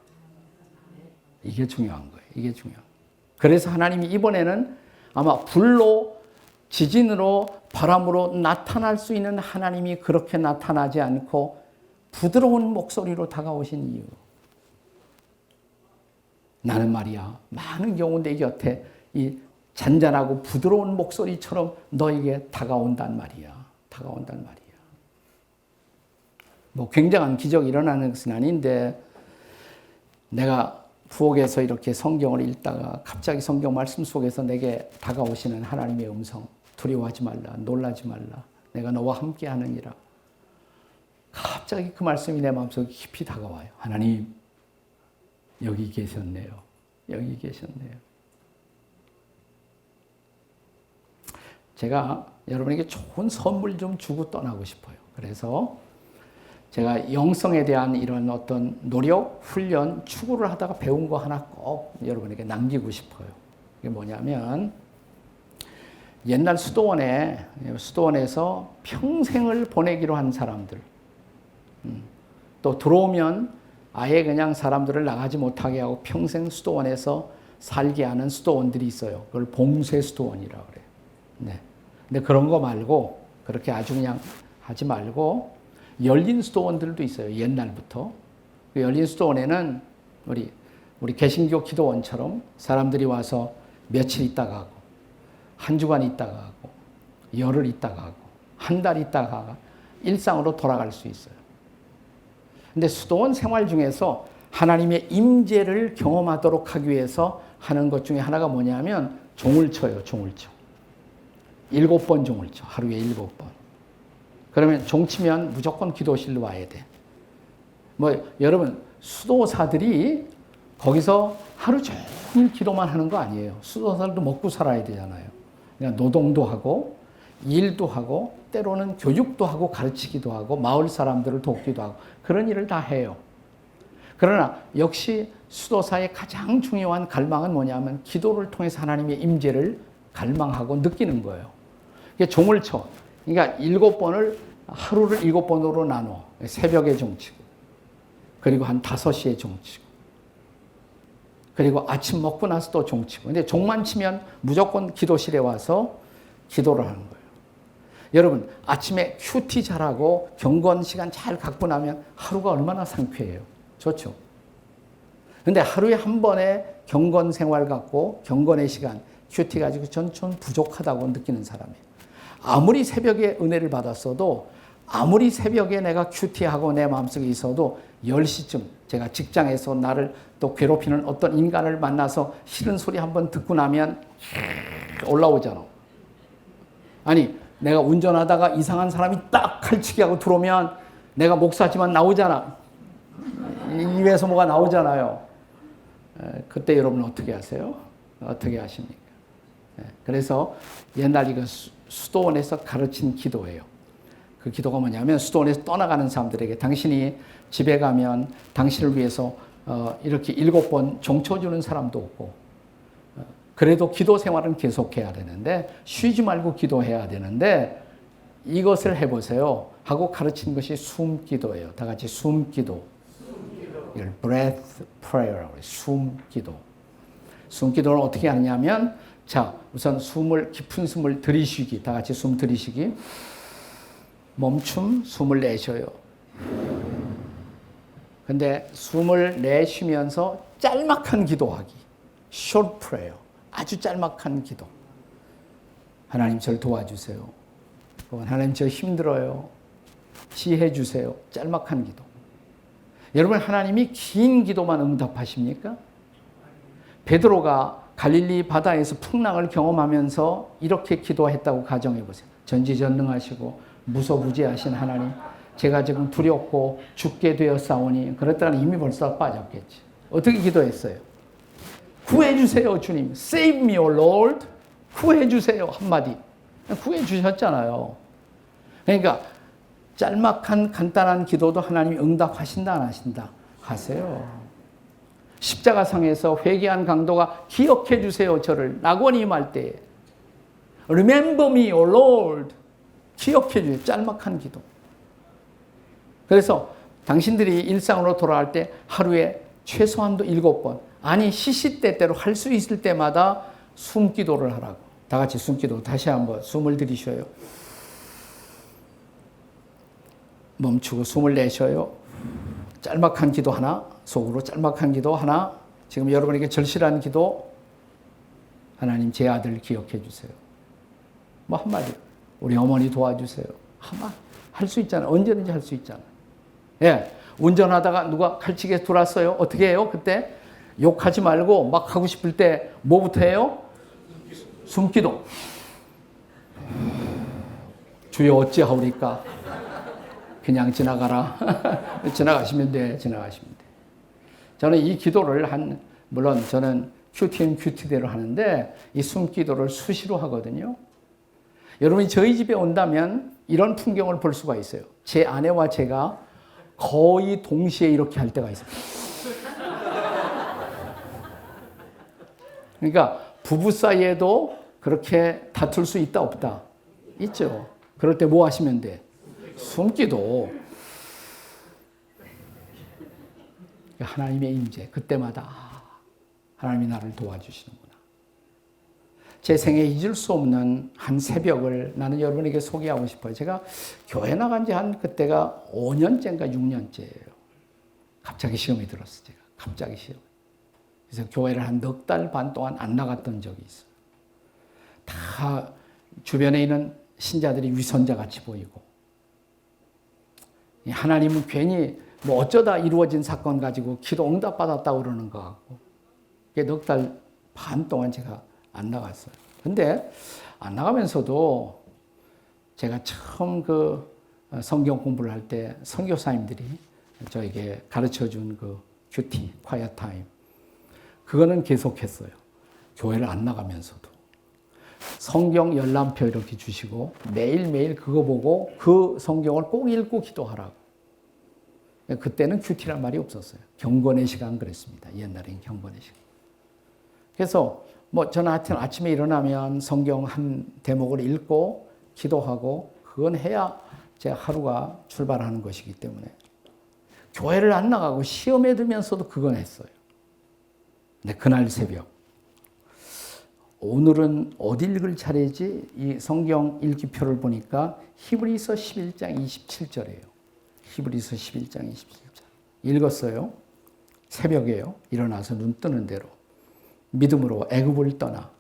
이게 중요한 거예요. 이게 중요한 거예요. 그래서 하나님이 이번에는 아마 불로, 지진으로, 바람으로 나타날 수 있는 하나님이 그렇게 나타나지 않고 부드러운 목소리로 다가오신 이유. 나는 말이야, 많은 경우 내 곁에 이 잔잔하고 부드러운 목소리처럼 너에게 다가온단 말이야. 다가온단 말이야. 뭐 굉장한 기적이 일어나는 것은 아닌데 내가 부엌에서 이렇게 성경을 읽다가 갑자기 성경 말씀 속에서 내게 다가오시는 하나님의 음성. 두려워하지 말라. 놀라지 말라. 내가 너와 함께 하느니라. 갑자기 그 말씀이 내 마음속에 깊이 다가와요. 하나님, 여기 계셨네요. 여기 계셨네요. 제가 여러분에게 좋은 선물 좀 주고 떠나고 싶어요. 그래서 제가 영성에 대한 이런 어떤 노력, 훈련, 추구를 하다가 배운 거 하나 꼭 여러분에게 남기고 싶어요. 이게 뭐냐면 옛날 수도원에서 평생을 보내기로 한 사람들, 또 들어오면 아예 그냥 사람들을 나가지 못하게 하고 평생 수도원에서 살게 하는 수도원들이 있어요. 그걸 봉쇄 수도원이라고 그래요. 네. 근데 그런 거 말고 그렇게 아주 그냥 하지 말고 열린 수도원들도 있어요. 옛날부터. 그 열린 수도원에는 우리 개신교 기도원처럼 사람들이 와서 며칠 있다가 가고 한 주간 있다가 가고 열흘 있다가 가고 한 달 있다가 가고 일상으로 돌아갈 수 있어요. 근데 수도원 생활 중에서 하나님의 임재를 경험하도록 하기 위해서 하는 것 중에 하나가 뭐냐면 종을 쳐요. 종을 쳐. 7번 종을 쳐. 하루에 7번. 그러면 종 치면 무조건 기도실로 와야 돼. 여러분 수도사들이 거기서 하루 종일 기도만 하는 거 아니에요. 수도사들도 먹고 살아야 되잖아요. 그냥 노동도 하고 일도 하고 때로는 교육도 하고 가르치기도 하고 마을 사람들을 돕기도 하고 그런 일을 다 해요. 그러나 역시 수도사의 가장 중요한 갈망은 뭐냐면 기도를 통해서 하나님의 임재를 갈망하고 느끼는 거예요. 이게 종을 쳐. 그러니까 7번을 하루를 7번으로 나눠. 새벽에 종치고 그리고 한 5시에 종치고 그리고 아침 먹고 나서 또 종치고. 근데 종만 치면 무조건 기도실에 와서 기도를 하는 거예요. 여러분 아침에 큐티 잘하고 경건 시간 잘 갖고 나면 하루가 얼마나 상쾌해요. 좋죠. 근데 하루에 한 번에 경건 생활 갖고 경건의 시간 큐티 가지고 전 부족하다고 느끼는 사람이에요. 아무리 새벽에 은혜를 받았어도 아무리 새벽에 내가 큐티하고 내 마음속에 있어도 10시쯤 제가 직장에서 나를 또 괴롭히는 어떤 인간을 만나서 싫은 소리 한번 듣고 나면 올라오잖아. 아니 내가 운전하다가 이상한 사람이 딱 칼치기 하고 들어오면 내가 목사지만 나오잖아. 입에서 뭐가 나오잖아요. 그때 여러분 어떻게 하세요? 어떻게 하십니까? 그래서 옛날 이거 수도원에서 가르친 기도예요. 그 기도가 뭐냐면 수도원에서 떠나가는 사람들에게 당신이 집에 가면 당신을 위해서 이렇게 7번 종쳐주는 사람도 없고 그래도 기도 생활은 계속해야 되는데 쉬지 말고 기도해야 되는데 이것을 해보세요 하고 가르친 것이 숨기도예요. 다 같이 숨기도. 이걸 breath prayer라고 해요. 숨기도. 숨기도를 어떻게 하느냐면 자 우선 깊은 숨을 들이쉬기. 다 같이 숨 들이쉬기. 멈춤, 숨을 내쉬어요. 근데 숨을 내쉬면서 짤막한 기도하기. short prayer. 아주 짤막한 기도. 하나님 저를 도와주세요. 하나님 저 힘들어요. 지혜 주세요. 짤막한 기도. 여러분 하나님이 긴 기도만 응답하십니까? 베드로가 갈릴리 바다에서 풍랑을 경험하면서 이렇게 기도했다고 가정해 보세요. 전지전능하시고 무소부지하신 하나님, 제가 지금 두렵고 죽게 되었사오니 그랬다가 이미 벌써 빠졌겠지. 어떻게 기도했어요? 구해주세요 주님. Save me, O Lord. 구해주세요 한마디. 구해주셨잖아요. 그러니까 짤막한 간단한 기도도 하나님이 응답하신다 안 하신다? 하세요. 십자가상에서 회개한 강도가 기억해 주세요 저를 낙원이 임할 때에 Remember me, O Lord. 기억해 주세요. 짤막한 기도. 그래서 당신들이 일상으로 돌아갈 때 하루에 최소한도 7번, 아니 시시때때로 할 수 있을 때마다 숨기도를 하라고. 다 같이 숨기도 다시 한번 숨을 들이쉬어요. 멈추고 숨을 내쉬어요. 짤막한 기도 하나, 속으로 짤막한 기도 하나, 지금 여러분에게 절실한 기도, 하나님 제 아들 기억해 주세요. 뭐 한마디, 우리 어머니 도와주세요. 한마디 할 수 있잖아요. 언제든지 할 수 있잖아요. 예, 운전하다가 누가 칼치게 돌았어요. 어떻게 해요? 그때 욕하지 말고 막 하고 싶을 때 뭐부터 해요? 숨기도. 주여 어찌하오리까? 그냥 지나가라. 지나가시면 돼. 지나가시면 돼. 저는 이 기도를 물론 저는 큐티는 큐티대로 하는데 이 숨기도를 수시로 하거든요. 여러분이 저희 집에 온다면 이런 풍경을 볼 수가 있어요. 제 아내와 제가 거의 동시에 이렇게 할 때가 있어요. 그러니까 부부 사이에도 그렇게 다툴 수 있다 없다? 있죠. 그럴 때 뭐 하시면 돼? 숨기도. 하나님의 임재. 그때마다 하나님이 나를 도와주시는구나. 제 생에 잊을 수 없는 한 새벽을 나는 여러분에게 소개하고 싶어요. 제가 교회 나간 지 한 그때가 5년째인가 6년째예요. 갑자기 시험이 들었어요. 제가 갑자기 시험. 그래서 교회를 한 넉 달 반 동안 안 나갔던 적이 있어요. 다 주변에 있는 신자들이 위선자 같이 보이고, 하나님은 괜히 뭐 어쩌다 이루어진 사건 가지고 기도 응답 받았다고 그러는 것 같고, 넉 달 반 동안 제가 안 나갔어요. 근데 안 나가면서도 제가 처음 그 성경 공부를 할 때 선교사님들이 저에게 가르쳐 준 그 큐티, 콰이어 타임, 그거는 계속했어요. 교회를 안 나가면서도. 성경 열람표 이렇게 주시고 매일매일 그거 보고 그 성경을 꼭 읽고 기도하라고. 그때는 큐티란 말이 없었어요. 경건의 시간 그랬습니다. 옛날엔 경건의 시간. 그래서 뭐 저는 하여튼 아침에 일어나면 성경 한 대목을 읽고 기도하고 그건 해야 제 하루가 출발하는 것이기 때문에 교회를 안 나가고 시험에 들면서도 그건 했어요. 근데 그날 새벽, 오늘은 어디 읽을 차례지? 이 성경 읽기표를 보니까 히브리서 11장 27절이에요. 히브리서 11장 27절. 읽었어요. 새벽에요. 일어나서 눈 뜨는 대로. 믿음으로 애굽을 떠나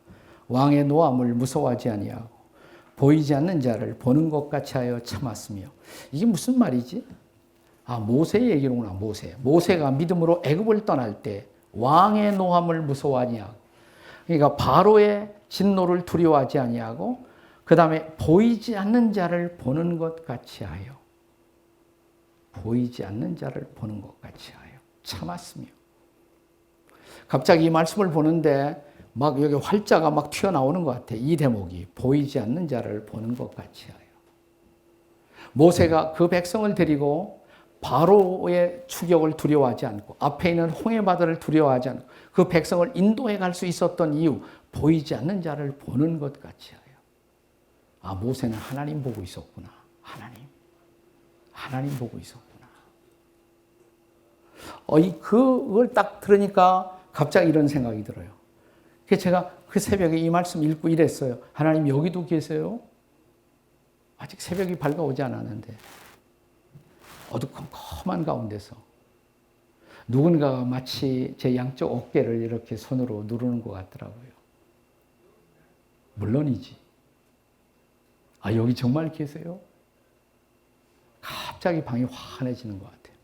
왕의 노함을 무서워하지 아니하고 보이지 않는 자를 보는 것 같이 하여 참았으며. 이게 무슨 말이지? 아, 모세 얘기로구나. 모세가 믿음으로 애굽을 떠날 때 왕의 노함을 무서워하지 아니하고, 그러니까 바로의 진노를 두려워하지 아니하고, 그 다음에 보이지 않는 자를 보는 것 같이 하여, 보이지 않는 자를 보는 것 같이 하여 참았으며. 갑자기 이 말씀을 보는데 막 여기 활자가 막 튀어나오는 것 같아. 이 대목이 보이지 않는 자를 보는 것 같이 하여. 모세가 그 백성을 데리고 바로의 추격을 두려워하지 않고 앞에 있는 홍해바다를 두려워하지 않고 그 백성을 인도해 갈 수 있었던 이유, 보이지 않는 자를 보는 것 같이 하여. 아, 모세는 하나님 보고 있었구나. 하나님 보고 있었구나. 그걸 딱 들으니까 갑자기 이런 생각이 들어요. 그래서 제가 그 새벽에 이 말씀 읽고 이랬어요. 하나님 여기도 계세요? 아직 새벽이 밝아오지 않았는데 어두컴컴한 가운데서 누군가가 마치 제 양쪽 어깨를 이렇게 손으로 누르는 것 같더라고요. 물론이지. 아, 여기 정말 계세요? 갑자기 방이 환해지는 것 같아요.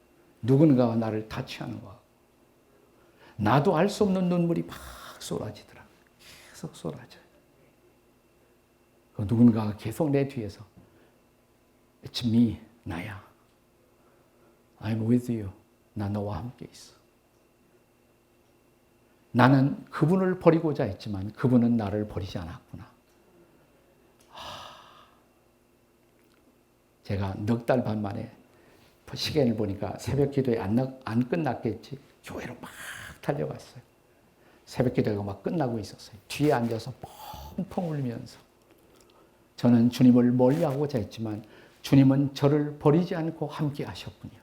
누군가가 나를 타치하는 것 같고. 나도 알 수 없는 눈물이 막 쏟아지더라. 계속 쏟아져요. 누군가가 계속 내 뒤에서 It's me, 나야. I'm with you. 나 너와 함께 있어. 나는 그분을 버리고자 했지만 그분은 나를 버리지 않았구나. 제가 넉 달 반 만에 시간을 보니까 새벽 기도에 안 끝났겠지. 교회로 막 달려갔어요. 새벽 기도가 막 끝나고 있었어요. 뒤에 앉아서 펑펑 울면서 저는 주님을 멀리하고자 했지만 주님은 저를 버리지 않고 함께 하셨군요.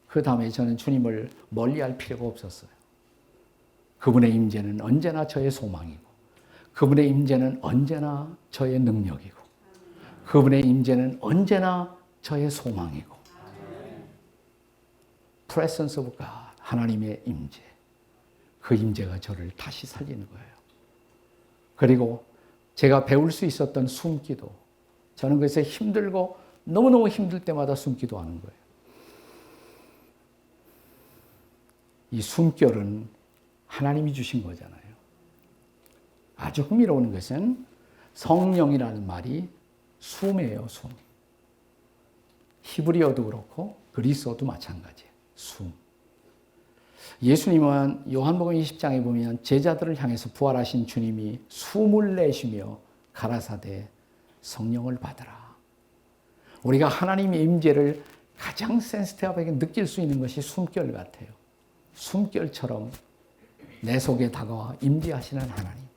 그 다음에 저는 주님을 멀리할 필요가 없었어요. 그분의 임재는 언제나 저의 소망이고, 그분의 임재는 언제나 저의 능력이고, 그분의 임재는 언제나 저의 소망이고. Presence of God, 하나님의 임재. 그 임재가 저를 다시 살리는 거예요. 그리고 제가 배울 수 있었던 숨기도, 저는 그래서 힘들고 너무너무 힘들 때마다 숨기도 하는 거예요. 이 숨결은 하나님이 주신 거잖아요. 아주 흥미로운 것은 성령이라는 말이 숨이에요, 숨. 히브리어도 그렇고 그리스어도 마찬가지예요. 숨. 예수님은 요한복음 20장에 보면 제자들을 향해서 부활하신 주님이 숨을 내쉬며 가라사대 성령을 받으라. 우리가 하나님의 임재를 가장 센시티브하게 느낄 수 있는 것이 숨결 같아요. 숨결처럼 내 속에 다가와 임재하시는 하나님.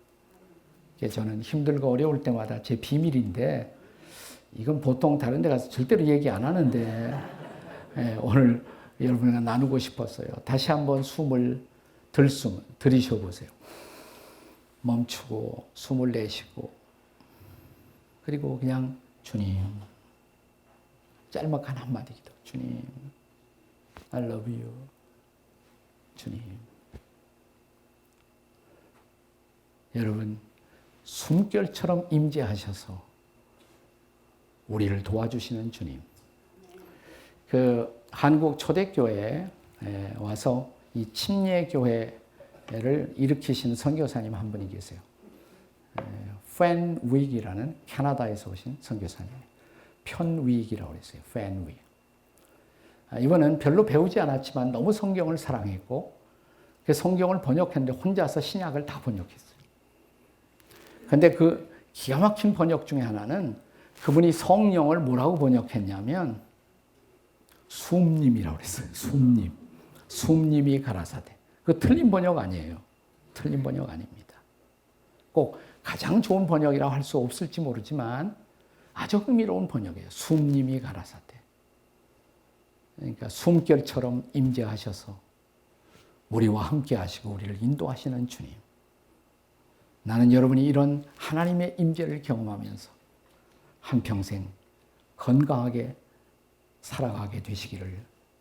저는 힘들고 어려울 때마다 제 비밀인데, 이건 보통 다른 데 가서 절대로 얘기 안 하는데 오늘 여러분과 나누고 싶었어요. 다시 한번 숨을 들이쉬어 보세요. 멈추고 숨을 내쉬고, 그리고 그냥 주님, 짤막한 한마디 기도. 주님, I love you. 주님. 여러분, 숨결처럼 임재하셔서 우리를 도와주시는 주님. 한국 초대교회에 와서 이 침례교회를 일으키신 선교사님 한 분이 계세요. 펜윅이라는 캐나다에서 오신 선교사님. 편윅이라고 그랬어요. 펜윅. 이분은 별로 배우지 않았지만 너무 성경을 사랑했고, 그 성경을 번역했는데 혼자서 신약을 다 번역했어요. 그런데 그 기가 막힌 번역 중에 하나는 그분이 성령을 뭐라고 번역했냐면 숨님이라고 그랬어요. 숨님. 숨님이 가라사대. 그 틀린 번역 아니에요. 틀린 번역 아닙니다. 꼭 가장 좋은 번역이라고 할 수 없을지 모르지만 아주 흥미로운 번역이에요. 숨님이 가라사대. 그러니까 숨결처럼 임재하셔서 우리와 함께 하시고 우리를 인도하시는 주님. 나는 여러분이 이런 하나님의 임재를 경험하면서 한평생 건강하게 살아가게 되시기를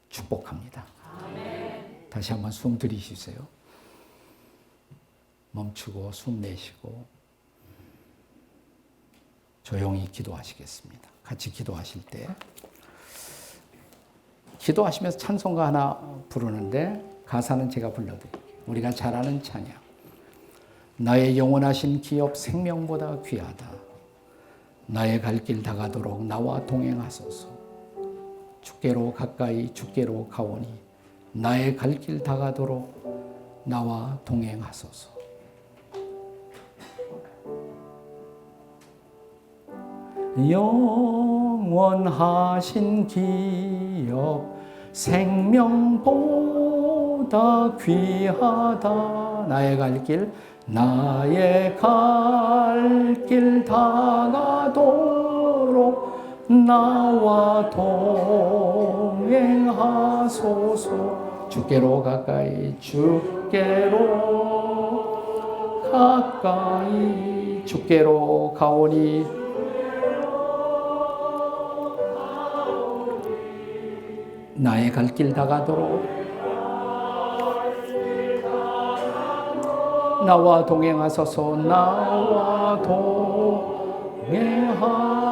축복합니다. 아멘. 다시 한번 숨 들이쉬세요. 멈추고 숨 내쉬고 조용히 기도하시겠습니다. 같이 기도하실 때 기도하시면서 찬송가 하나 부르는데 가사는 제가 불러드릴게요. 우리가 잘 아는 찬양. 나의 영원하신 기업 생명보다 귀하다. 나의 갈 길 다가도록 나와 동행하소서. 주께로 가까이 주께로 가오니 나의 갈 길 다가도록 나와 동행하소서. 영원하신 기업 생명보다 귀하다. 나의 갈 길 다가도록 나와 동행하소서. 주께로 가까이 주께로 가까이 주께로 가오니 나의 갈 길 다가도록 나와 동행하소서. 나와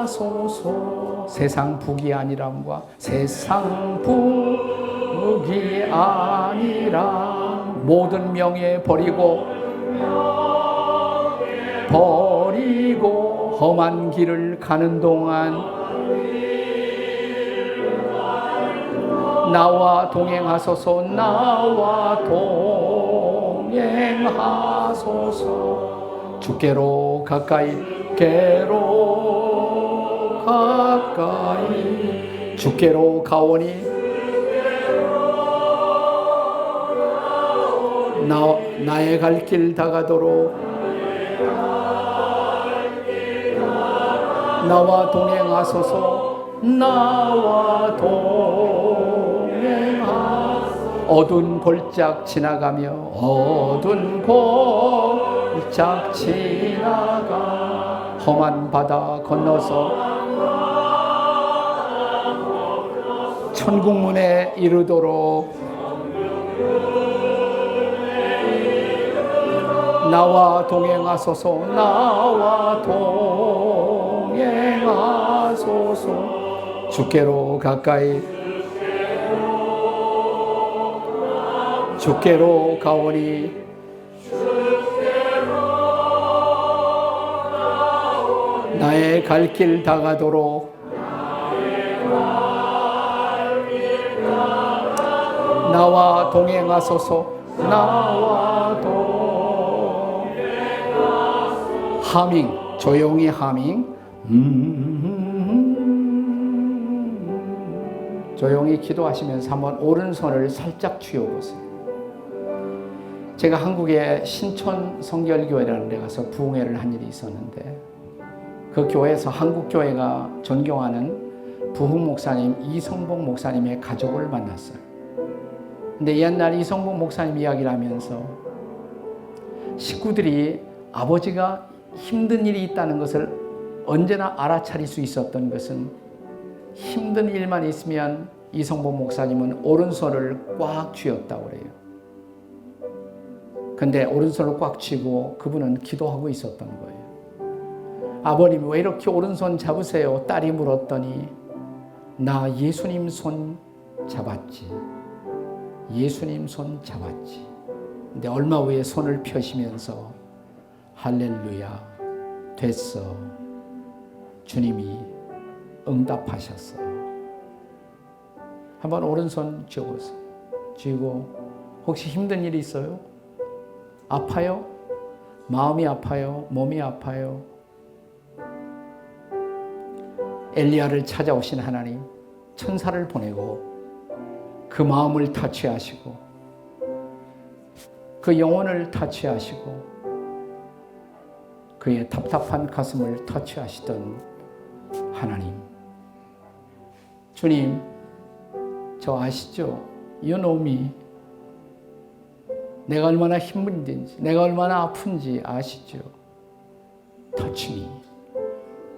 동행하소서. 세상 북이 아니람과 세상 북이 아니라 모든 명예 버리고 험한 길을 가는 동안 나와 동행하소서. 나와 동행하소서. 주께로 가까이 주께로 가오니 나의 갈 길 다가도록 나와 동행하소서. 나와 동행하소서. 어두운 골짝 지나가며 어두운 골짝 지나가 험한 바다 건너서 천국문에 이르도록 나와 동행하소서. 나와 동행하소서. 주께로 가까이 주께로 가오니 나의 갈 길 다가도록 나와 동행하소서. 나와 동행하소서. 하밍, 조용히 하밍. 조용히 기도하시면서 한번 오른손을 살짝 쥐어보세요. 제가 한국의 신촌 성결교회라는 데 가서 부흥회를 한 일이 있었는데 그 교회에서 한국교회가 존경하는 부흥 목사님 이성복 목사님의 가족을 만났어요. 근데 옛날 이성복 목사님 이야기를 하면서 식구들이 아버지가 힘든 일이 있다는 것을 언제나 알아차릴 수 있었던 것은 힘든 일만 있으면 이성복 목사님은 오른손을 꽉 쥐었다고 그래요. 근데 오른손을 꽉 쥐고 그분은 기도하고 있었던 거예요. 아버님 왜 이렇게 오른손 잡으세요? 딸이 물었더니 나 예수님 손 잡았지. 예수님 손 잡았지. 근데 얼마 후에 손을 펴시면서 할렐루야 됐어. 주님이 응답하셨어. 한번 오른손 쥐어보세요. 쥐고 혹시 힘든 일이 있어요? 아파요? 마음이 아파요? 몸이 아파요? 엘리야를 찾아오신 하나님 천사를 보내고 그 마음을 터치하시고 그 영혼을 터치하시고 그의 답답한 가슴을 터치하시던 하나님. 주님, 저 아시죠? You know me. 내가 얼마나 힘든지, 내가 얼마나 아픈지 아시죠? Touch me.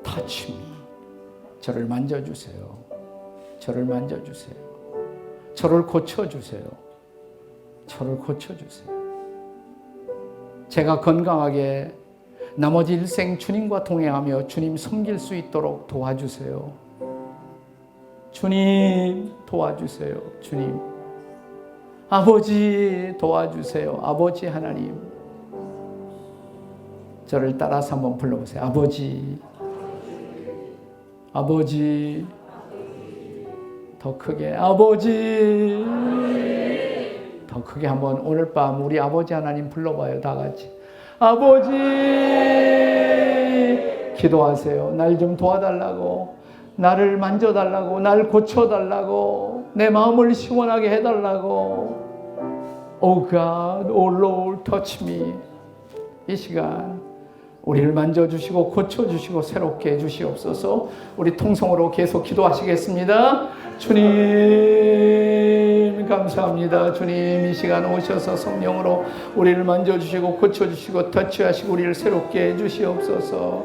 Touch me. 저를 만져주세요. 저를 만져주세요. 저를 고쳐주세요. 저를 고쳐주세요. 제가 건강하게 나머지 일생 주님과 동행하며 주님 섬길 수 있도록 도와주세요. 주님 도와주세요. 주님. 아버지 도와주세요. 아버지 하나님. 저를 따라서 한번 불러보세요. 아버지. 아버지. 더 크게 아버지. 더 크게 한번 오늘 밤 우리 아버지 하나님 불러봐요. 다 같이. 아버지. 기도하세요. 날 좀 도와달라고. 나를 만져달라고. 날 고쳐달라고. 내 마음을 시원하게 해달라고. Oh God, oh Lord, touch me. 이 시간 우리를 만져주시고 고쳐주시고 새롭게 해주시옵소서. 우리 통성으로 계속 기도하시겠습니다. 주님 감사합니다. 주님 이 시간 오셔서 성령으로 우리를 만져주시고 고쳐주시고 터치하시고 우리를 새롭게 해주시옵소서.